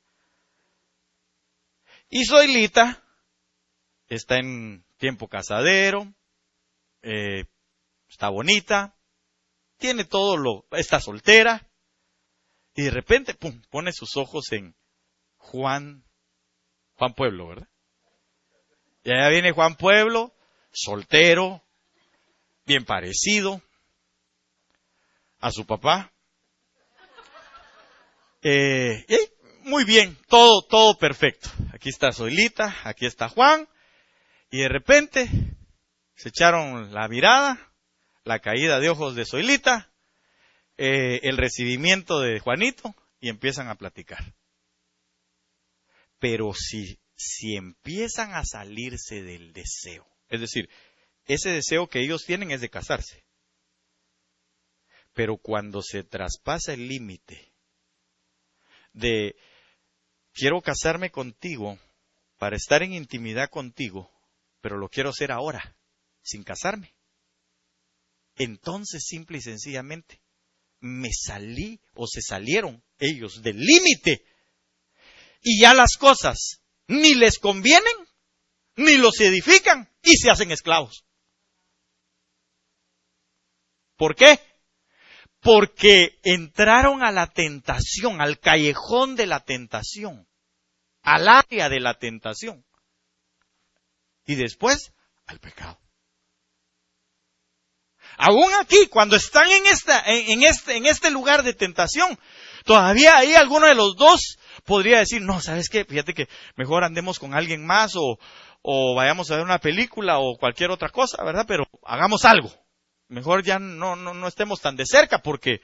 Y Zoilita está en tiempo casadero. Está bonita. Tiene está soltera. Y de repente, pum, pone sus ojos en Juan Pueblo, ¿verdad? Y allá viene Juan Pueblo, soltero, bien parecido a su papá. Muy bien, todo perfecto. Aquí está Zoilita, aquí está Juan. Y de repente se echaron la mirada, la caída de ojos de Zoilita, el recibimiento de Juanito y empiezan a platicar. Pero si empiezan a salirse del deseo, es decir, ese deseo que ellos tienen es de casarse, pero cuando se traspasa el límite de quiero casarme contigo para estar en intimidad contigo, pero lo quiero hacer ahora, sin casarme, entonces simple y sencillamente me salí o se salieron ellos del límite y ya las cosas ni les convienen, ni los edifican y se hacen esclavos. ¿Por qué? Porque entraron a la tentación, al callejón de la tentación, al área de la tentación y después al pecado. Aún aquí, cuando están en este lugar de tentación, todavía ahí alguno de los dos podría decir, no, ¿sabes qué? Fíjate que mejor andemos con alguien más o vayamos a ver una película o cualquier otra cosa, ¿verdad? Pero hagamos algo. Mejor ya no estemos tan de cerca porque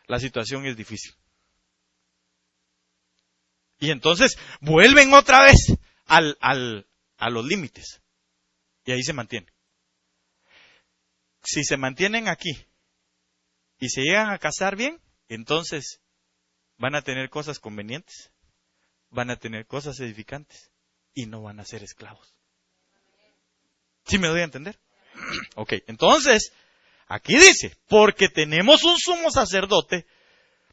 la situación es difícil. Y entonces vuelven otra vez a los límites. Y ahí se mantienen. Si se mantienen aquí y se llegan a casar bien, entonces van a tener cosas convenientes, van a tener cosas edificantes y no van a ser esclavos. ¿Sí me doy a entender? Ok, entonces, aquí dice, porque tenemos un sumo sacerdote,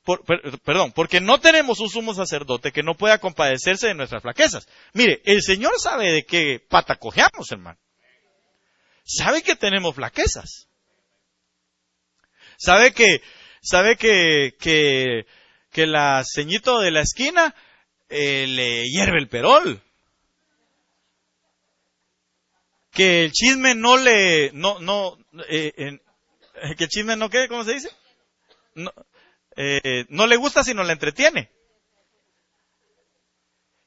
porque no tenemos un sumo sacerdote que no pueda compadecerse de nuestras flaquezas. Mire, el Señor sabe de qué pata cojeamos, hermano. Sabe que tenemos flaquezas. Sabe que la ceñito de la esquina le hierve el perol. Que el chisme que el chisme no quede, ¿cómo se dice? No le gusta sino le entretiene.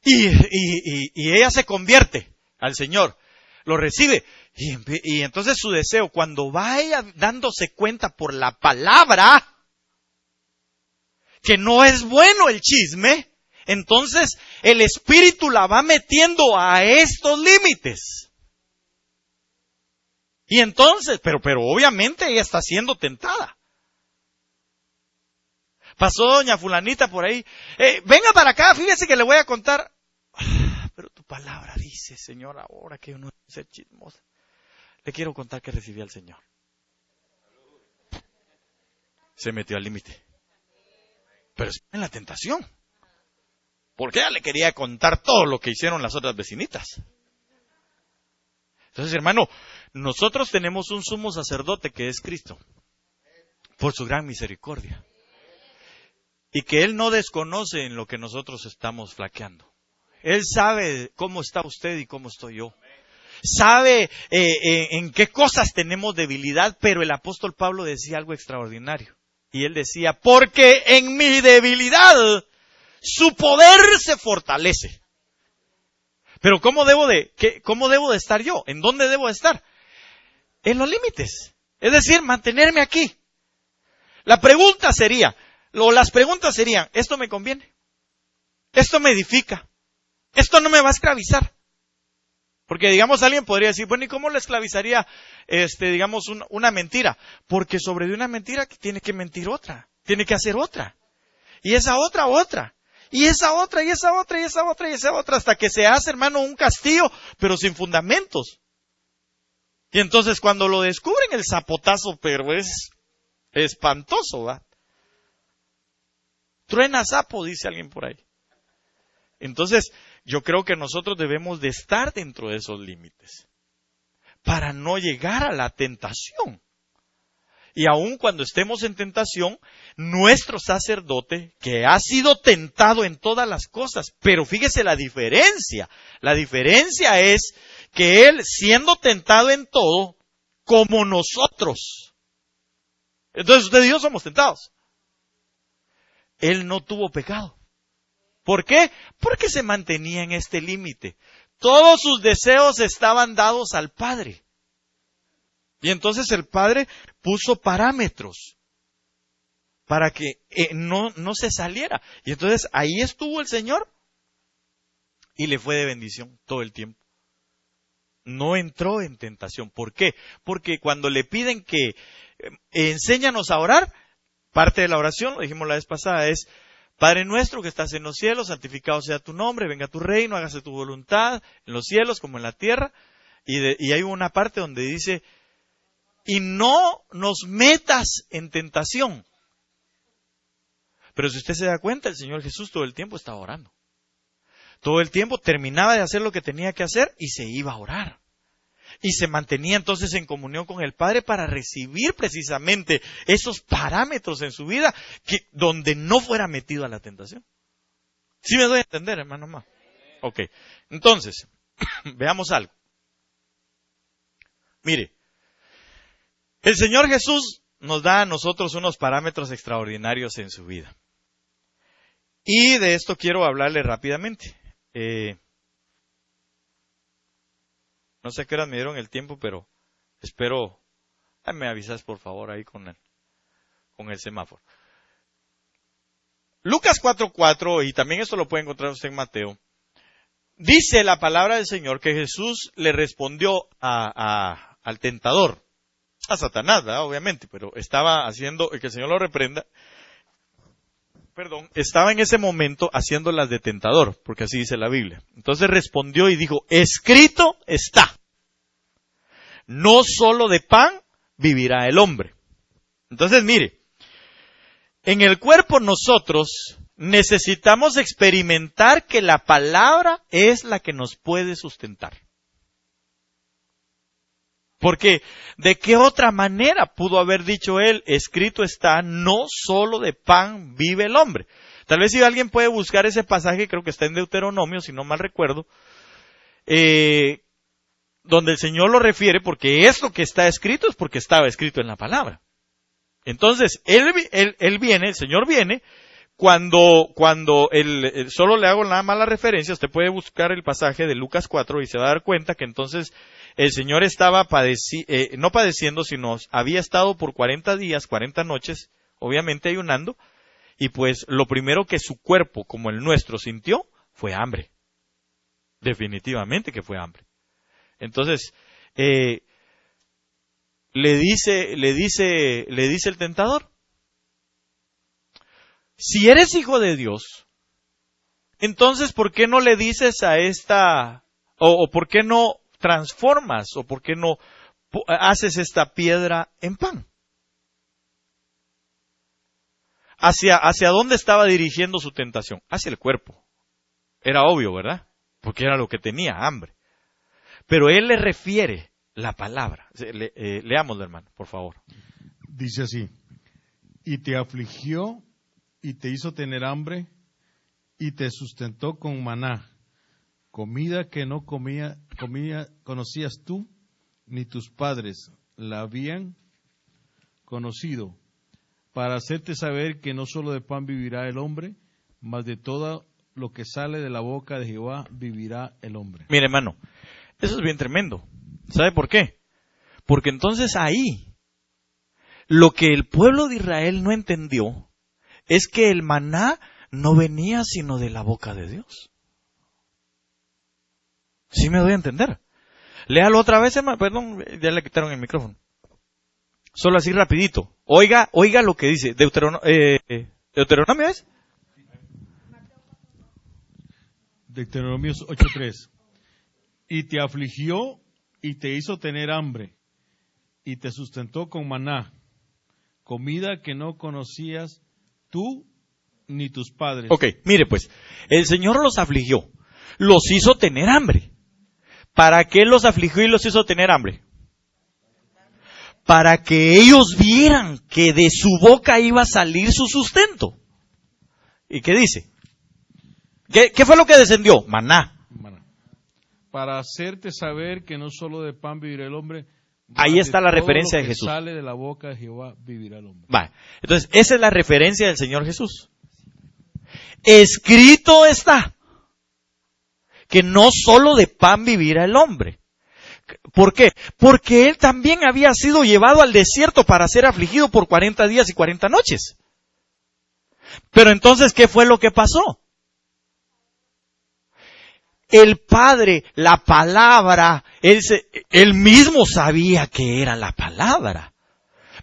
Y ella se convierte al Señor, lo recibe. Y entonces su deseo, cuando vaya dándose cuenta por la palabra que no es bueno el chisme, entonces el Espíritu la va metiendo a estos límites. Y entonces, pero obviamente ella está siendo tentada. Pasó doña fulanita por ahí. Venga para acá, fíjese que le voy a contar. palabra dice, Señor, ahora que uno es chismosa. Le quiero contar que recibí al Señor. Se metió al límite. Pero es en la tentación. Porque ella le quería contar todo lo que hicieron las otras vecinitas. Entonces, hermano, nosotros tenemos un sumo sacerdote que es Cristo. Por su gran misericordia. Y que Él no desconoce en lo que nosotros estamos flaqueando. Él sabe cómo está usted y cómo estoy yo. Sabe en qué cosas tenemos debilidad, pero el apóstol Pablo decía algo extraordinario. Y él decía, porque en mi debilidad su poder se fortalece. Pero ¿cómo debo de estar yo? ¿En dónde debo de estar? En los límites. Es decir, mantenerme aquí. Las preguntas serían, ¿esto me conviene? ¿Esto me edifica? ¿Esto no me va a esclavizar? Porque, digamos, alguien podría decir, bueno, ¿y cómo le esclavizaría, digamos, una mentira? Porque sobre de una mentira tiene que mentir otra, tiene que hacer otra. Y esa otra, y esa otra, y esa otra, y esa otra, y esa otra, hasta que se hace, hermano, un castillo, pero sin fundamentos. Y entonces cuando lo descubren, el zapotazo, pero es espantoso, ¿va? Truena sapo, dice alguien por ahí. Entonces, yo creo que nosotros debemos de estar dentro de esos límites para no llegar a la tentación. Y aun cuando estemos en tentación, nuestro sacerdote, que ha sido tentado en todas las cosas, pero fíjese la diferencia es que Él, siendo tentado en todo, como nosotros. Entonces usted y yo somos tentados. Él no tuvo pecado. ¿Por qué? Porque se mantenía en este límite. Todos sus deseos estaban dados al Padre. Y entonces el Padre puso parámetros para que no se saliera. Y entonces ahí estuvo el Señor y le fue de bendición todo el tiempo. No entró en tentación. ¿Por qué? Porque cuando le piden que enséñanos a orar, parte de la oración, lo dijimos la vez pasada, es Padre nuestro que estás en los cielos, santificado sea tu nombre, venga tu reino, hágase tu voluntad en los cielos como en la tierra. Y hay una parte donde dice, y no nos metas en tentación. Pero si usted se da cuenta, el Señor Jesús todo el tiempo estaba orando. Todo el tiempo terminaba de hacer lo que tenía que hacer y se iba a orar. Y se mantenía entonces en comunión con el Padre para recibir precisamente esos parámetros en su vida donde no fuera metido a la tentación. ¿Sí me doy a entender, hermano? Más. Ok, entonces, veamos algo. Mire, el Señor Jesús nos da a nosotros unos parámetros extraordinarios en su vida. Y de esto quiero hablarle rápidamente. No sé a qué horas me dieron el tiempo, pero espero. Me avisas por favor ahí con el semáforo. Lucas 4:4, y también esto lo puede encontrar usted en Mateo. Dice la palabra del Señor que Jesús le respondió al tentador, a Satanás, ¿verdad? Obviamente, pero estaba haciendo, que el Señor lo reprenda. Estaba en ese momento haciéndolas de tentador, porque así dice la Biblia. Entonces respondió y dijo, escrito está, no solo de pan vivirá el hombre. Entonces mire, en el cuerpo nosotros necesitamos experimentar que la palabra es la que nos puede sustentar. Porque, ¿de qué otra manera pudo haber dicho él, escrito está, no solo de pan vive el hombre? Tal vez si alguien puede buscar ese pasaje, creo que está en Deuteronomio, si no mal recuerdo, donde el Señor lo refiere, porque esto que está escrito es porque estaba escrito en la palabra. Entonces, el Señor viene, cuando solo le hago nada más la referencia, usted puede buscar el pasaje de Lucas 4 y se va a dar cuenta que entonces el Señor estaba no padeciendo, sino había estado por 40 días, 40 noches, obviamente ayunando, y pues lo primero que su cuerpo, como el nuestro, sintió fue hambre. Definitivamente que fue hambre. Entonces, le dice el tentador, si eres hijo de Dios, entonces ¿por qué no le dices a esta O ¿por qué no transformas? ¿O por qué no haces esta piedra en pan? ¿Hacia dónde estaba dirigiendo su tentación? Hacia el cuerpo. Era obvio, ¿verdad? Porque era lo que tenía, hambre. Pero él le refiere la palabra. Leámoslo, hermano, por favor.
Dice así: y te afligió y te hizo tener hambre y te sustentó con maná, comida que no conocías tú ni tus padres la habían conocido, para hacerte saber que no solo de pan vivirá el hombre, mas de todo lo que sale de la boca de Jehová vivirá el hombre.
Mire, hermano, eso es bien tremendo. ¿Sabe por qué? Porque entonces ahí, lo que el pueblo de Israel no entendió es que el maná no venía sino de la boca de Dios. ¿Sí me doy a entender? Léalo otra vez, hermano. Perdón, ya le quitaron el micrófono. Solo así rapidito. Oiga lo que dice. Deuteronomio es.
Deuteronomio 8:3. Y te afligió y te hizo tener hambre y te sustentó con maná, comida que no conocías tú ni tus padres.
Ok, mire pues, el Señor los afligió, los hizo tener hambre. ¿Para qué los afligió y los hizo tener hambre? Para que ellos vieran que de su boca iba a salir su sustento. ¿Y qué dice? ¿Qué fue lo que descendió? Maná.
Para hacerte saber que no solo de pan vivirá el hombre.
Ahí está la referencia de Jesús.
Sale de la boca de Jehová vivirá el hombre.
Vale. Entonces, esa es la referencia del Señor Jesús. Escrito está que no solo de pan vivirá el hombre. ¿Por qué? Porque él también había sido llevado al desierto para ser afligido por 40 días y 40 noches. Pero entonces, ¿qué fue lo que pasó? El Padre, la palabra, él mismo sabía que era la palabra.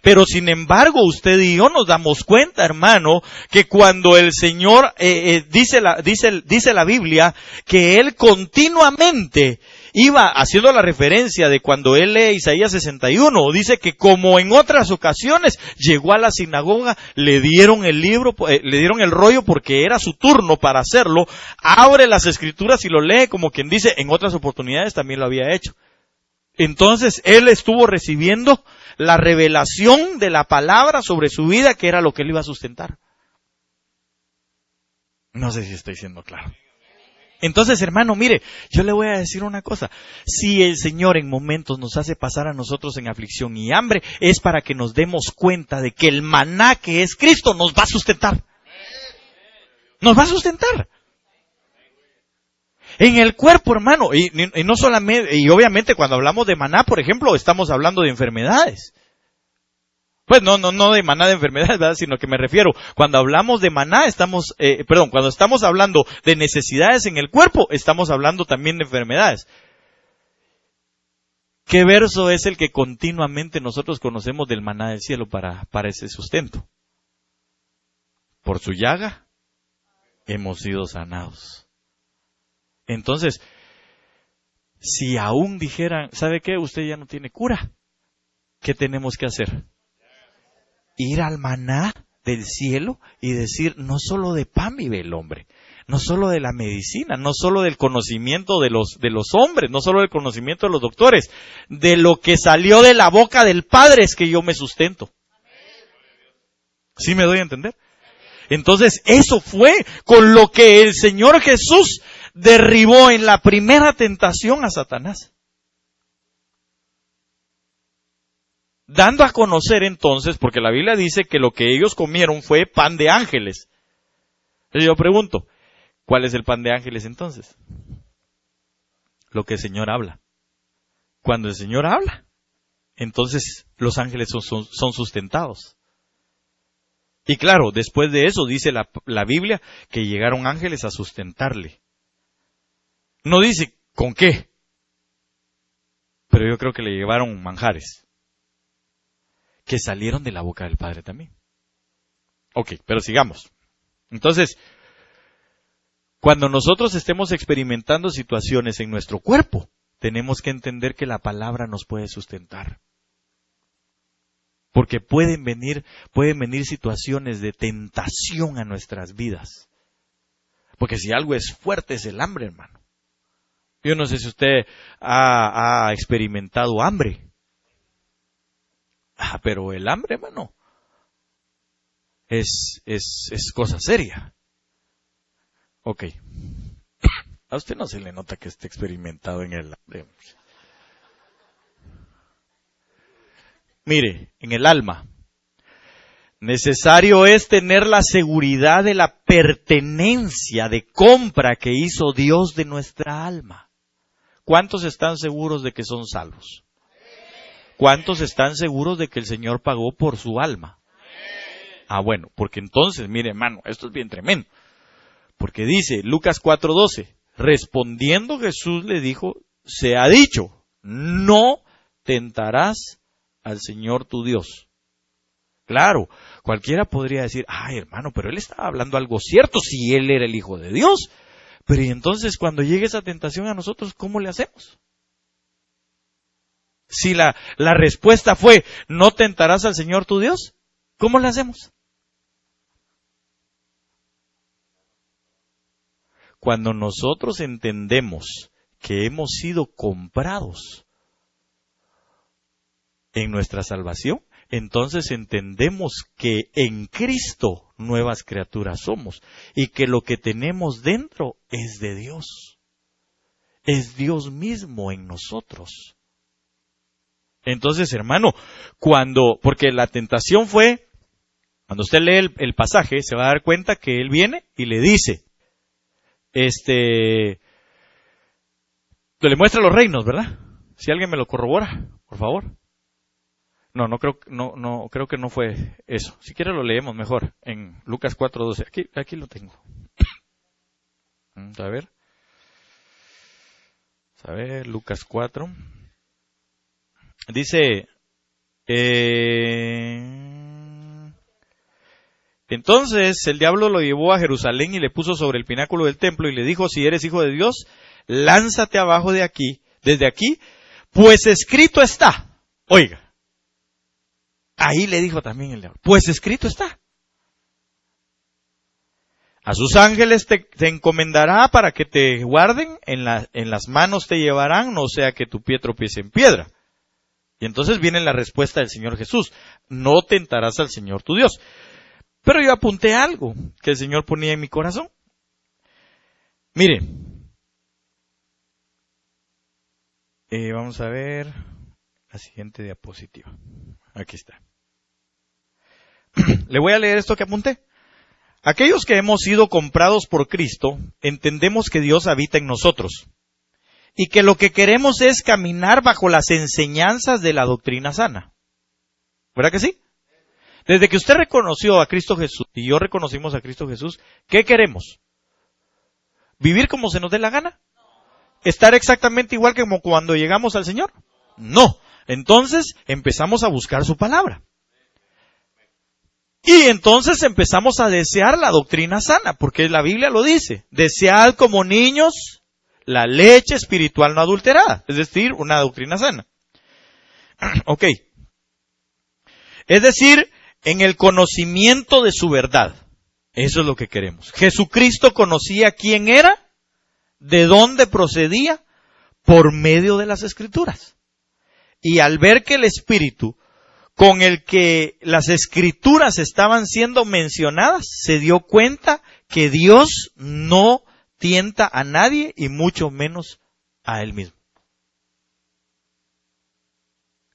Pero sin embargo, usted y yo nos damos cuenta, hermano, que cuando el Señor, dice la Biblia, que Él continuamente iba haciendo la referencia de cuando Él lee Isaías 61, dice que como en otras ocasiones, llegó a la sinagoga, le dieron el libro, le dieron el rollo porque era su turno para hacerlo, abre las Escrituras y lo lee como quien dice, en otras oportunidades también lo había hecho. Entonces, Él estuvo recibiendo la revelación de la palabra sobre su vida, que era lo que Él iba a sustentar. No sé si estoy siendo claro. Entonces, hermano, mire, yo le voy a decir una cosa. Si el Señor en momentos nos hace pasar a nosotros en aflicción y hambre, es para que nos demos cuenta de que el maná que es Cristo nos va a sustentar. Nos va a sustentar. En el cuerpo, hermano, y no solamente, y obviamente cuando hablamos de maná, por ejemplo, estamos hablando de enfermedades. Pues no de maná de enfermedades, ¿verdad? Sino que me refiero, cuando hablamos de maná, cuando estamos hablando de necesidades en el cuerpo, estamos hablando también de enfermedades. ¿Qué verso es el que continuamente nosotros conocemos del maná del cielo para ese sustento? Por su llaga hemos sido sanados. Entonces, si aún dijeran, ¿sabe qué? Usted ya no tiene cura. ¿Qué tenemos que hacer? Ir al maná del cielo y decir, no solo de pan vive el hombre, no solo de la medicina, no solo del conocimiento de los hombres, no solo del conocimiento de los doctores, de lo que salió de la boca del Padre es que yo me sustento. ¿Sí me doy a entender? Entonces, eso fue con lo que el Señor Jesús derribó en la primera tentación a Satanás. Dando a conocer entonces, porque la Biblia dice que lo que ellos comieron fue pan de ángeles. Entonces yo pregunto, ¿cuál es el pan de ángeles entonces? Lo que el Señor habla. Cuando el Señor habla, entonces los ángeles son sustentados. Y claro, después de eso dice la Biblia que llegaron ángeles a sustentarle. No dice con qué, pero yo creo que le llevaron manjares que salieron de la boca del Padre también. Ok, pero sigamos. Entonces, Cuando nosotros estemos experimentando situaciones en nuestro cuerpo, tenemos que entender que la palabra nos puede sustentar. Porque pueden venir situaciones de tentación a nuestras vidas. Porque si algo es fuerte es el hambre, hermano. Yo no sé si usted ha experimentado hambre. Pero el hambre, hermano, es cosa seria. Ok. A usted no se le nota que esté experimentado en el hambre. Mire, en el alma, necesario es tener la seguridad de la pertenencia, de compra que hizo Dios de nuestra alma. ¿Cuántos están seguros de que son salvos? ¿Cuántos están seguros de que el Señor pagó por su alma? Bueno, porque entonces, mire hermano, esto es bien tremendo. Porque dice Lucas 4:12, respondiendo Jesús le dijo, se ha dicho, no tentarás al Señor tu Dios. Claro, cualquiera podría decir, hermano, pero él estaba hablando algo cierto si él era el Hijo de Dios. Pero y entonces cuando llegue esa tentación a nosotros, ¿cómo le hacemos? Si la respuesta fue, no tentarás al Señor tu Dios, ¿cómo le hacemos? Cuando nosotros entendemos que hemos sido comprados en nuestra salvación, entonces entendemos que en Cristo nuevas criaturas somos y que lo que tenemos dentro es de Dios. Es Dios mismo en nosotros. Entonces, hermano, porque la tentación fue, cuando usted lee el pasaje, se va a dar cuenta que él viene y le dice, le muestra los reinos, ¿verdad? Si alguien me lo corrobora, por favor. No creo que no fue eso. Si quiere lo leemos mejor en Lucas 4:12. Aquí lo tengo. A ver, Lucas 4. Dice, entonces el diablo lo llevó a Jerusalén y le puso sobre el pináculo del templo y le dijo, si eres hijo de Dios, lánzate abajo desde aquí, pues escrito está. Oiga, ahí le dijo también el diablo, pues escrito está. A sus ángeles te encomendará para que te guarden, en las manos te llevarán, no sea que tu pie tropiece en piedra. Y entonces viene la respuesta del Señor Jesús, no tentarás al Señor tu Dios. Pero yo apunté algo que el Señor ponía en mi corazón. Mire, vamos a ver la siguiente diapositiva. Aquí está. Le voy a leer esto que apunté. Aquellos que hemos sido comprados por Cristo, entendemos que Dios habita en nosotros y que lo que queremos es caminar bajo las enseñanzas de la doctrina sana. ¿Verdad que sí? Desde que usted reconoció a Cristo Jesús y yo reconocimos a Cristo Jesús, ¿qué queremos? ¿Vivir como se nos dé la gana? ¿Estar exactamente igual que como cuando llegamos al Señor? No. Entonces empezamos a buscar su palabra. Y entonces empezamos a desear la doctrina sana, porque la Biblia lo dice. Desead como niños la leche espiritual no adulterada, es decir, una doctrina sana. Ok. Es decir, en el conocimiento de su verdad. Eso es lo que queremos. Jesucristo conocía quién era, de dónde procedía, por medio de las Escrituras. Y al ver que el Espíritu con el que las Escrituras estaban siendo mencionadas, se dio cuenta que Dios no tienta a nadie y mucho menos a Él mismo.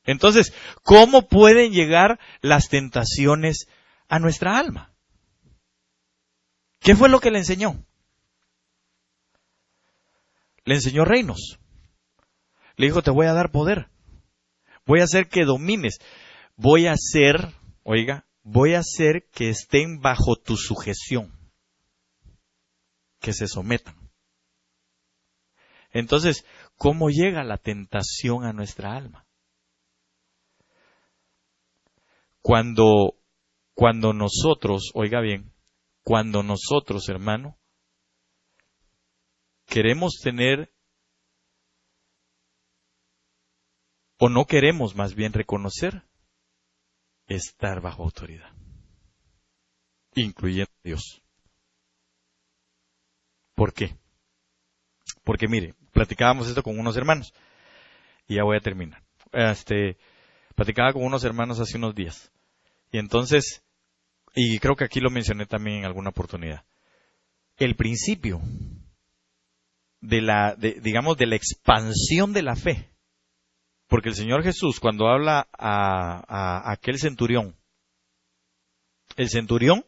Entonces, ¿cómo pueden llegar las tentaciones a nuestra alma? ¿Qué fue lo que le enseñó? Le enseñó reinos. Le dijo, te voy a dar poder. Voy a hacer que domines. Voy a hacer que estén bajo tu sujeción. Que se sometan. Entonces, ¿cómo llega la tentación a nuestra alma? Cuando nosotros, oiga bien, cuando nosotros, hermano, queremos tener, o no queremos más bien reconocer, estar bajo autoridad, incluyendo a Dios. ¿Por qué? Porque mire, platicábamos esto con unos hermanos, y ya voy a terminar. Platicaba con unos hermanos hace unos días, y entonces, y creo que aquí lo mencioné también en alguna oportunidad, el principio de la expansión de la fe. Porque el Señor Jesús, cuando habla a aquel centurión, el centurión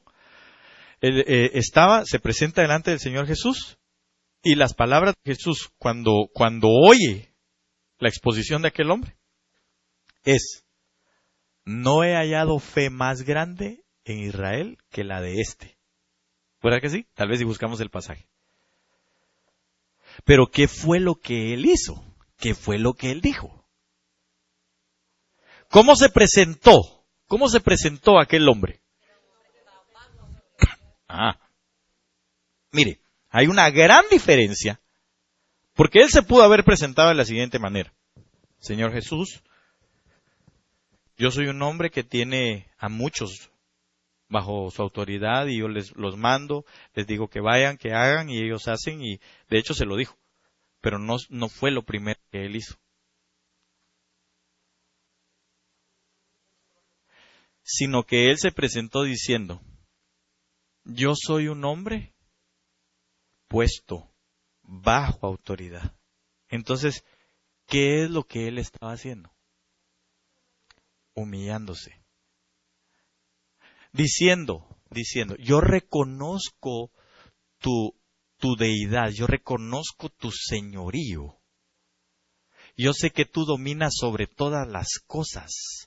se presenta delante del Señor Jesús, y las palabras de Jesús, cuando oye la exposición de aquel hombre, es: no he hallado fe más grande en Israel que la de este. ¿Verdad que sí? Tal vez si buscamos el pasaje. Pero ¿qué fue lo que él hizo? ¿Qué fue lo que él dijo? ¿Cómo se presentó? ¿Cómo se presentó aquel hombre? Mire, hay una gran diferencia, porque él se pudo haber presentado de la siguiente manera: Señor Jesús, yo soy un hombre que tiene a muchos bajo su autoridad y yo los mando, les digo que vayan, que hagan, y ellos hacen, y de hecho se lo dijo, pero no fue lo primero que él hizo. Sino que él se presentó diciendo: yo soy un hombre puesto bajo autoridad. Entonces, ¿qué es lo que él estaba haciendo? Humillándose. Diciendo, yo reconozco tu deidad, yo reconozco tu señorío. Yo sé que tú dominas sobre todas las cosas.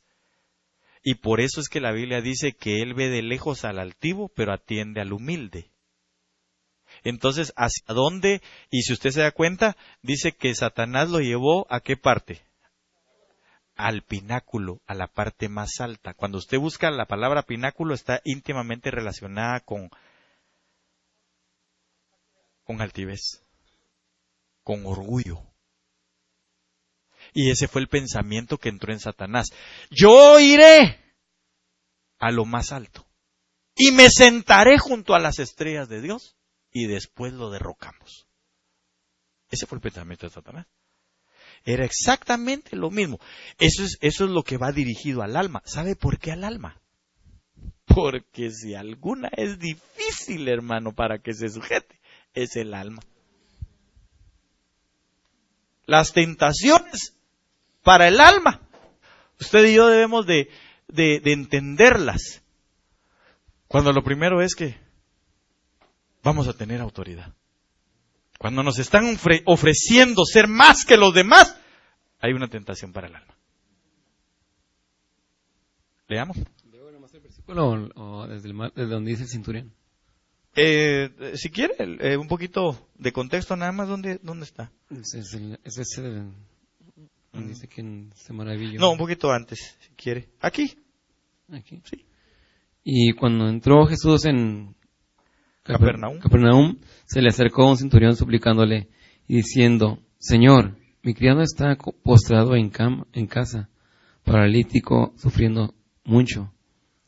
Y por eso es que la Biblia dice que Él ve de lejos al altivo, pero atiende al humilde. Entonces, ¿hacia dónde? Y si usted se da cuenta, dice que Satanás lo llevó ¿a qué parte? Al pináculo, a la parte más alta. Cuando usted busca la palabra pináculo, está íntimamente relacionada con altivez, con orgullo. Y ese fue el pensamiento que entró en Satanás. Yo iré a lo más alto y me sentaré junto a las estrellas de Dios y después lo derrocamos. Ese fue el pensamiento de Satanás. Era exactamente lo mismo. Eso es lo que va dirigido al alma. ¿Sabe por qué al alma? Porque si alguna es difícil, hermano, para que se sujete, es el alma. Las tentaciones para el alma, usted y yo debemos de entenderlas. Cuando lo primero es que vamos a tener autoridad. Cuando nos están ofreciendo ser más que los demás, hay una tentación para el alma. Leamos.
¿Leo nomás el versículo o desde donde dice el centurión?
Si quiere, un poquito de contexto nada más, ¿dónde está?
Dice que se maravilló.
No, un poquito antes, si quiere. Aquí. Sí.
Y cuando entró Jesús en
Capernaum,
se le acercó un centurión suplicándole y diciendo: Señor, mi criado está postrado en casa, paralítico, sufriendo mucho.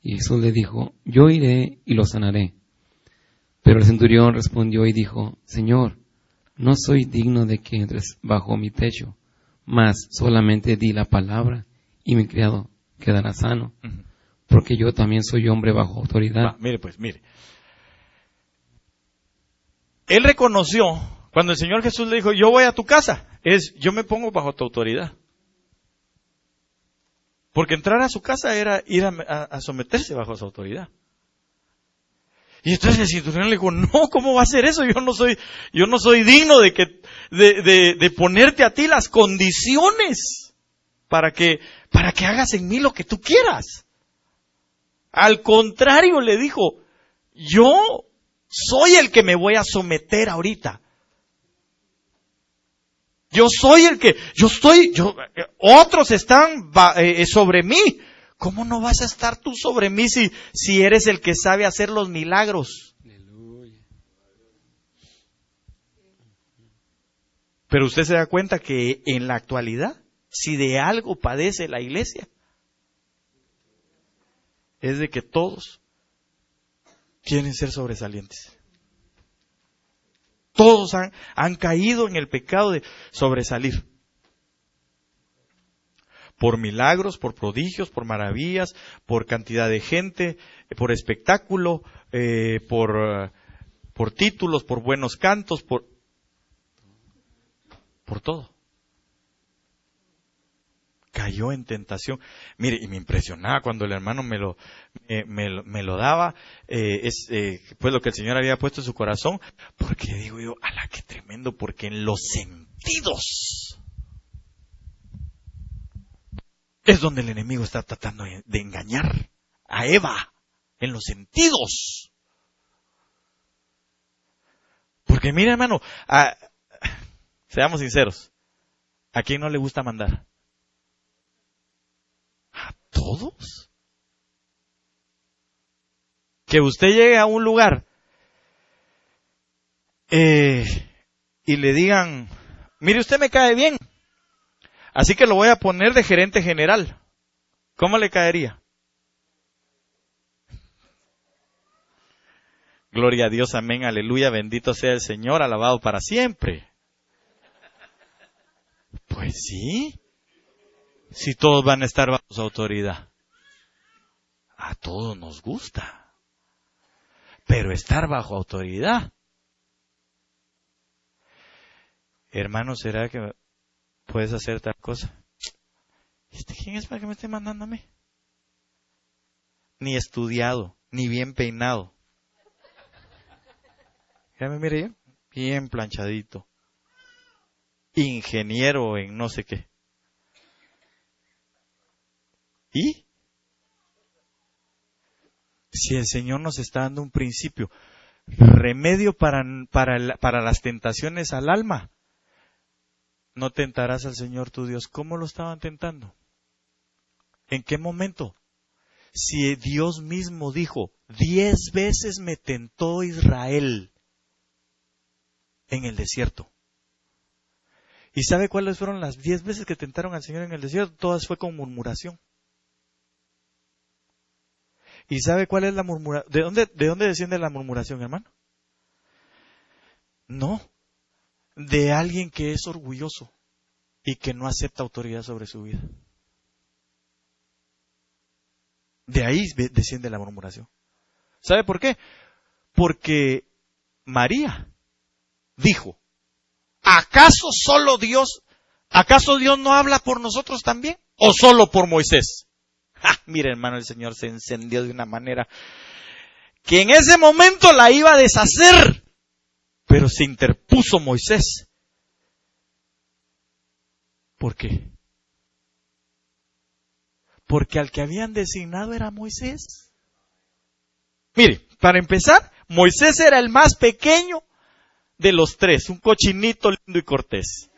Y Jesús le dijo: yo iré y lo sanaré. Pero el centurión respondió y dijo: Señor, no soy digno de que entres bajo mi techo, mas solamente di la palabra y mi criado quedará sano, porque yo también soy hombre bajo autoridad.
Mire. Él reconoció, cuando el Señor Jesús le dijo: yo voy a tu casa, yo me pongo bajo tu autoridad. Porque entrar a su casa era ir a someterse bajo su autoridad. Y entonces el centurión le dijo: no, ¿cómo va a ser eso? Yo no soy digno de ponerte a ti las condiciones para que hagas en mí lo que tú quieras. Al contrario, le dijo: yo soy el que me voy a someter ahorita. Yo soy otros están sobre mí. ¿Cómo no vas a estar tú sobre mí si eres el que sabe hacer los milagros?
Aleluya.
Pero usted se da cuenta que en la actualidad, si de algo padece la iglesia, es de que todos quieren ser sobresalientes. Todos han caído en el pecado de sobresalir. Por milagros, por prodigios, por maravillas, por cantidad de gente, por espectáculo, por títulos, por buenos cantos, por todo. Cayó en tentación. Mire, y me impresionaba cuando el hermano me lo daba, pues lo que el Señor había puesto en su corazón, porque digo yo, ¡ala, qué tremendo! Porque en los sentidos es donde el enemigo está tratando de engañar a Eva, en los sentidos. Porque mire, hermano, seamos sinceros, ¿a quién no le gusta mandar? ¿A todos? Que usted llegue a un lugar y le digan, mire, usted me cae bien, así que lo voy a poner de gerente general. ¿Cómo le caería? Gloria a Dios, amén, aleluya, bendito sea el Señor, alabado para siempre. Pues sí, si todos van a estar bajo su autoridad. A todos nos gusta. Pero estar bajo autoridad. Hermano, ¿será que puedes hacer tal cosa? ¿Quién es para que me esté mandando a mí? Ni estudiado, ni bien peinado. Ya me mire yo, bien planchadito. Ingeniero en no sé qué. ¿Y? Si el Señor nos está dando un principio, remedio para las tentaciones al alma, no tentarás al Señor tu Dios. ¿Cómo lo estaban tentando? ¿En qué momento? Si Dios mismo dijo, 10 veces me tentó Israel en el desierto. ¿Y sabe cuáles fueron las 10 veces que tentaron al Señor en el desierto? Todas fue con murmuración. ¿Y sabe cuál es la murmuración? ¿De dónde desciende la murmuración, hermano? No, de alguien que es orgulloso y que no acepta autoridad sobre su vida. De ahí desciende la murmuración. ¿Sabe por qué? Porque María dijo, ¿acaso Dios no habla por nosotros también? ¿O solo por Moisés? Mire, hermano, el Señor se encendió de una manera que en ese momento la iba a deshacer, pero se interpuso Moisés. ¿Por qué? Porque al que habían designado era Moisés. Mire, para empezar, Moisés era el más pequeño de los tres, un cochinito lindo y cortés.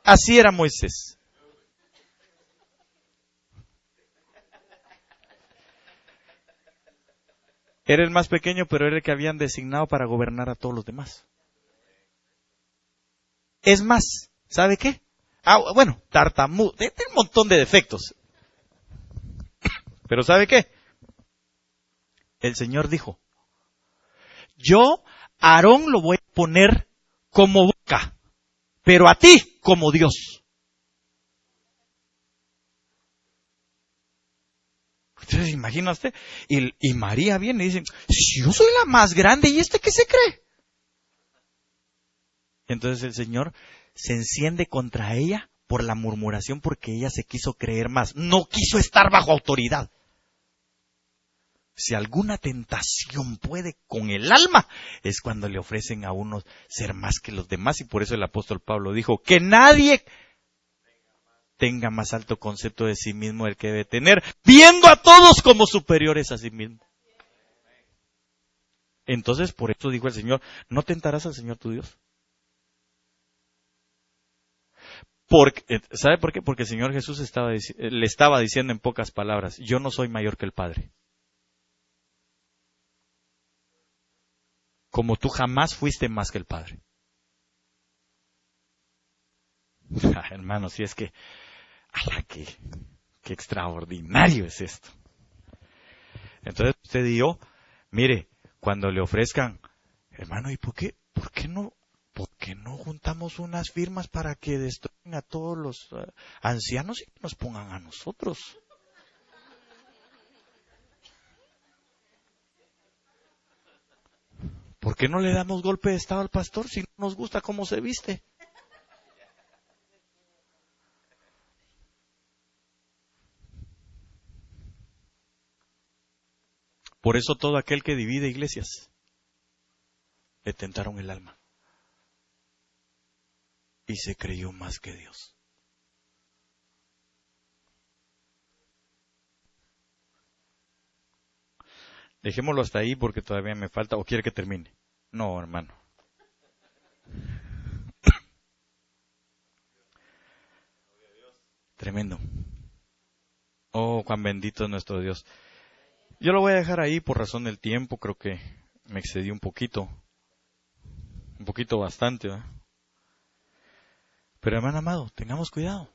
Así era Moisés. Era el más pequeño, pero era el que habían designado para gobernar a todos los demás. Es más, ¿sabe qué? Bueno, tartamudo, tiene un montón de defectos. Pero ¿sabe qué? El Señor dijo, yo, Aarón, lo voy a poner como boca, pero a ti como Dios. Entonces, imagina usted, y María viene y dice, si yo soy la más grande, ¿y qué se cree? Entonces el Señor se enciende contra ella por la murmuración, porque ella se quiso creer más, no quiso estar bajo autoridad. Si alguna tentación puede con el alma, es cuando le ofrecen a uno ser más que los demás, y por eso el apóstol Pablo dijo, que nadie tenga más alto concepto de sí mismo del que debe tener, viendo a todos como superiores a sí mismo. Entonces, por eso dijo el Señor, no tentarás al Señor tu Dios. ¿Sabe por qué? Porque el Señor Jesús le estaba diciendo en pocas palabras, yo no soy mayor que el Padre. Como tú jamás fuiste más que el Padre. Hermano, si es que, ¡ala, qué extraordinario es esto! Entonces usted y yo, mire, cuando le ofrezcan, hermano, ¿y por qué no juntamos unas firmas para que destruyan a todos los ancianos y nos pongan a nosotros? ¿Por qué no le damos golpe de estado al pastor si no nos gusta cómo se viste? Por eso todo aquel que divide iglesias le tentaron el alma y se creyó más que Dios. Dejémoslo hasta ahí porque todavía me falta, o quiere que termine. No, hermano. Tremendo. Oh, cuán bendito es nuestro Dios. Yo lo voy a dejar ahí por razón del tiempo, creo que me excedí un poquito bastante, ¿verdad? Pero hermano amado, tengamos cuidado.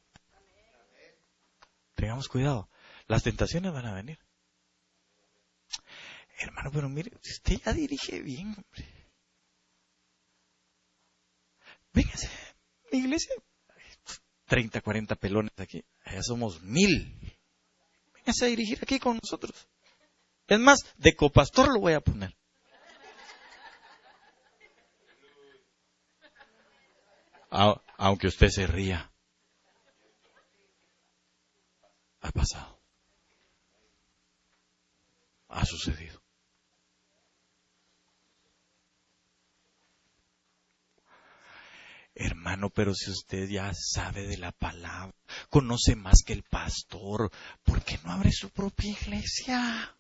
Tengamos cuidado. Las tentaciones van a venir. Hermano, pero mire, usted ya dirige bien, hombre. Véngase, mi iglesia, 30, 40 pelones aquí, allá somos 1000. Véngase a dirigir aquí con nosotros. Es más, de copastor lo voy a poner. Aunque usted se ría. Ha pasado. Ha sucedido. Hermano, pero si usted ya sabe de la palabra, conoce más que el pastor, ¿por qué no abre su propia iglesia?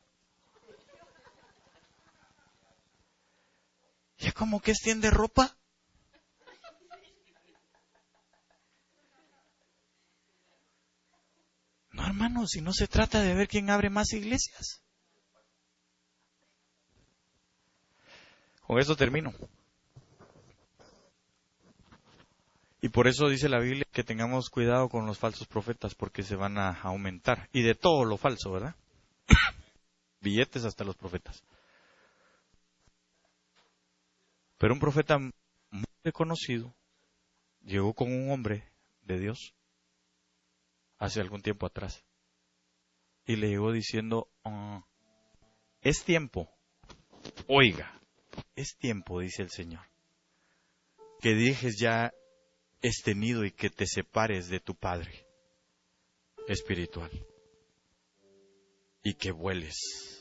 ¿Ya como que extiende ropa? No, hermano, si no se trata de ver quién abre más iglesias. Con eso termino. Y por eso dice la Biblia que tengamos cuidado con los falsos profetas, porque se van a aumentar. Y de todo lo falso, ¿verdad? Billetes hasta los profetas. Pero un profeta muy reconocido llegó con un hombre de Dios hace algún tiempo atrás. Y le llegó diciendo, es tiempo, oiga, es tiempo, dice el Señor, que dejes ya este nido y que te separes de tu padre espiritual y que vueles.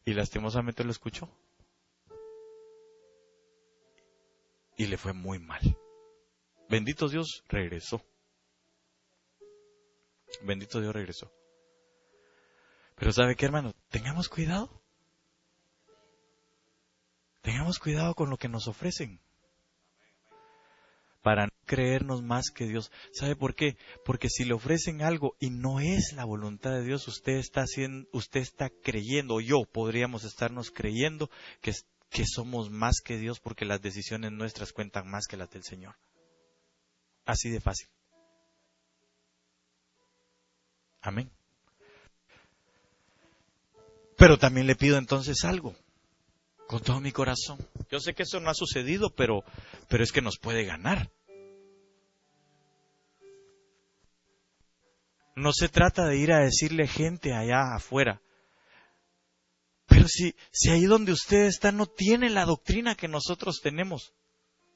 Y lastimosamente lo escuchó. Y le fue muy mal. Bendito Dios, regresó. Bendito Dios, regresó. Pero ¿sabe qué, hermano? Tengamos cuidado. Tengamos cuidado con lo que nos ofrecen. Para no creernos más que Dios. ¿Sabe por qué? Porque si le ofrecen algo y no es la voluntad de Dios, usted está creyendo, o yo podríamos estarnos creyendo que somos más que Dios porque las decisiones nuestras cuentan más que las del Señor. Así de fácil. Amén. Pero también le pido entonces algo, con todo mi corazón. Yo sé que eso no ha sucedido, pero es que nos puede ganar. No se trata de ir a decirle gente allá afuera. Pero si ahí donde usted está no tiene la doctrina que nosotros tenemos,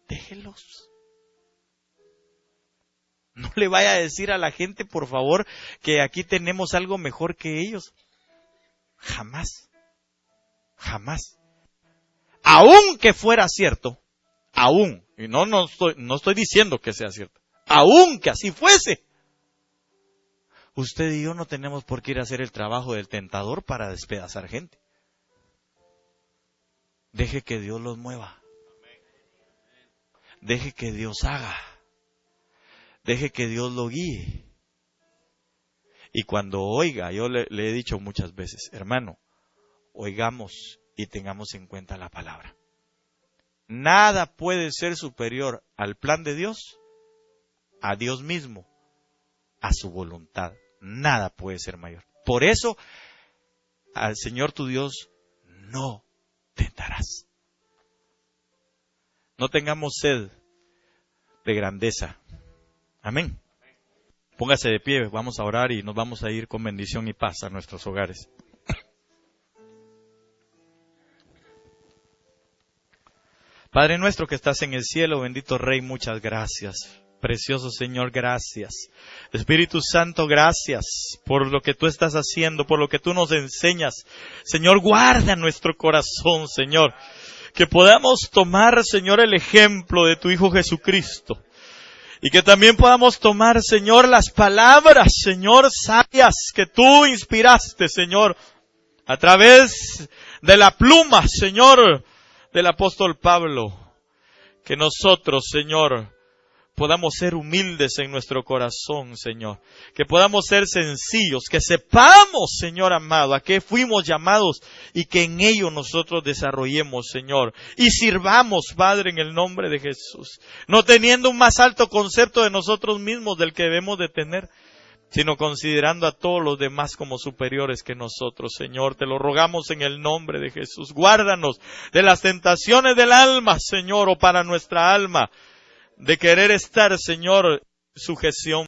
déjelos. No le vaya a decir a la gente, por favor, que aquí tenemos algo mejor que ellos. Jamás. Jamás. Aunque fuera cierto, y no estoy diciendo que sea cierto, aunque así fuese, usted y yo no tenemos por qué ir a hacer el trabajo del tentador para despedazar gente. Deje que Dios los mueva. Deje que Dios haga. Deje que Dios lo guíe. Y cuando oiga, yo le he dicho muchas veces, hermano, oigamos y tengamos en cuenta la palabra. Nada puede ser superior al plan de Dios, a Dios mismo, a su voluntad. Nada puede ser mayor. Por eso, al Señor tu Dios no tentarás. No tengamos sed de grandeza. Amén. Póngase de pie, vamos a orar y nos vamos a ir con bendición y paz a nuestros hogares. Padre nuestro que estás en el cielo, bendito Rey, muchas gracias. Precioso Señor, gracias. Espíritu Santo, gracias por lo que tú estás haciendo, por lo que tú nos enseñas. Señor, guarda nuestro corazón, Señor. Que podamos tomar, Señor, el ejemplo de tu Hijo Jesucristo. Y que también podamos tomar, Señor, las palabras, Señor, sabias que tú inspiraste, Señor, a través de la pluma, Señor, del apóstol Pablo. Que nosotros, Señor, podamos ser humildes en nuestro corazón, Señor. Que podamos ser sencillos, que sepamos, Señor amado, a qué fuimos llamados y que en ello nosotros desarrollemos, Señor. Y sirvamos, Padre, en el nombre de Jesús. No teniendo un más alto concepto de nosotros mismos del que debemos de tener, sino considerando a todos los demás como superiores que nosotros, Señor. Te lo rogamos en el nombre de Jesús. Guárdanos de las tentaciones del alma, Señor, o para nuestra alma, de querer estar, Señor, sujeción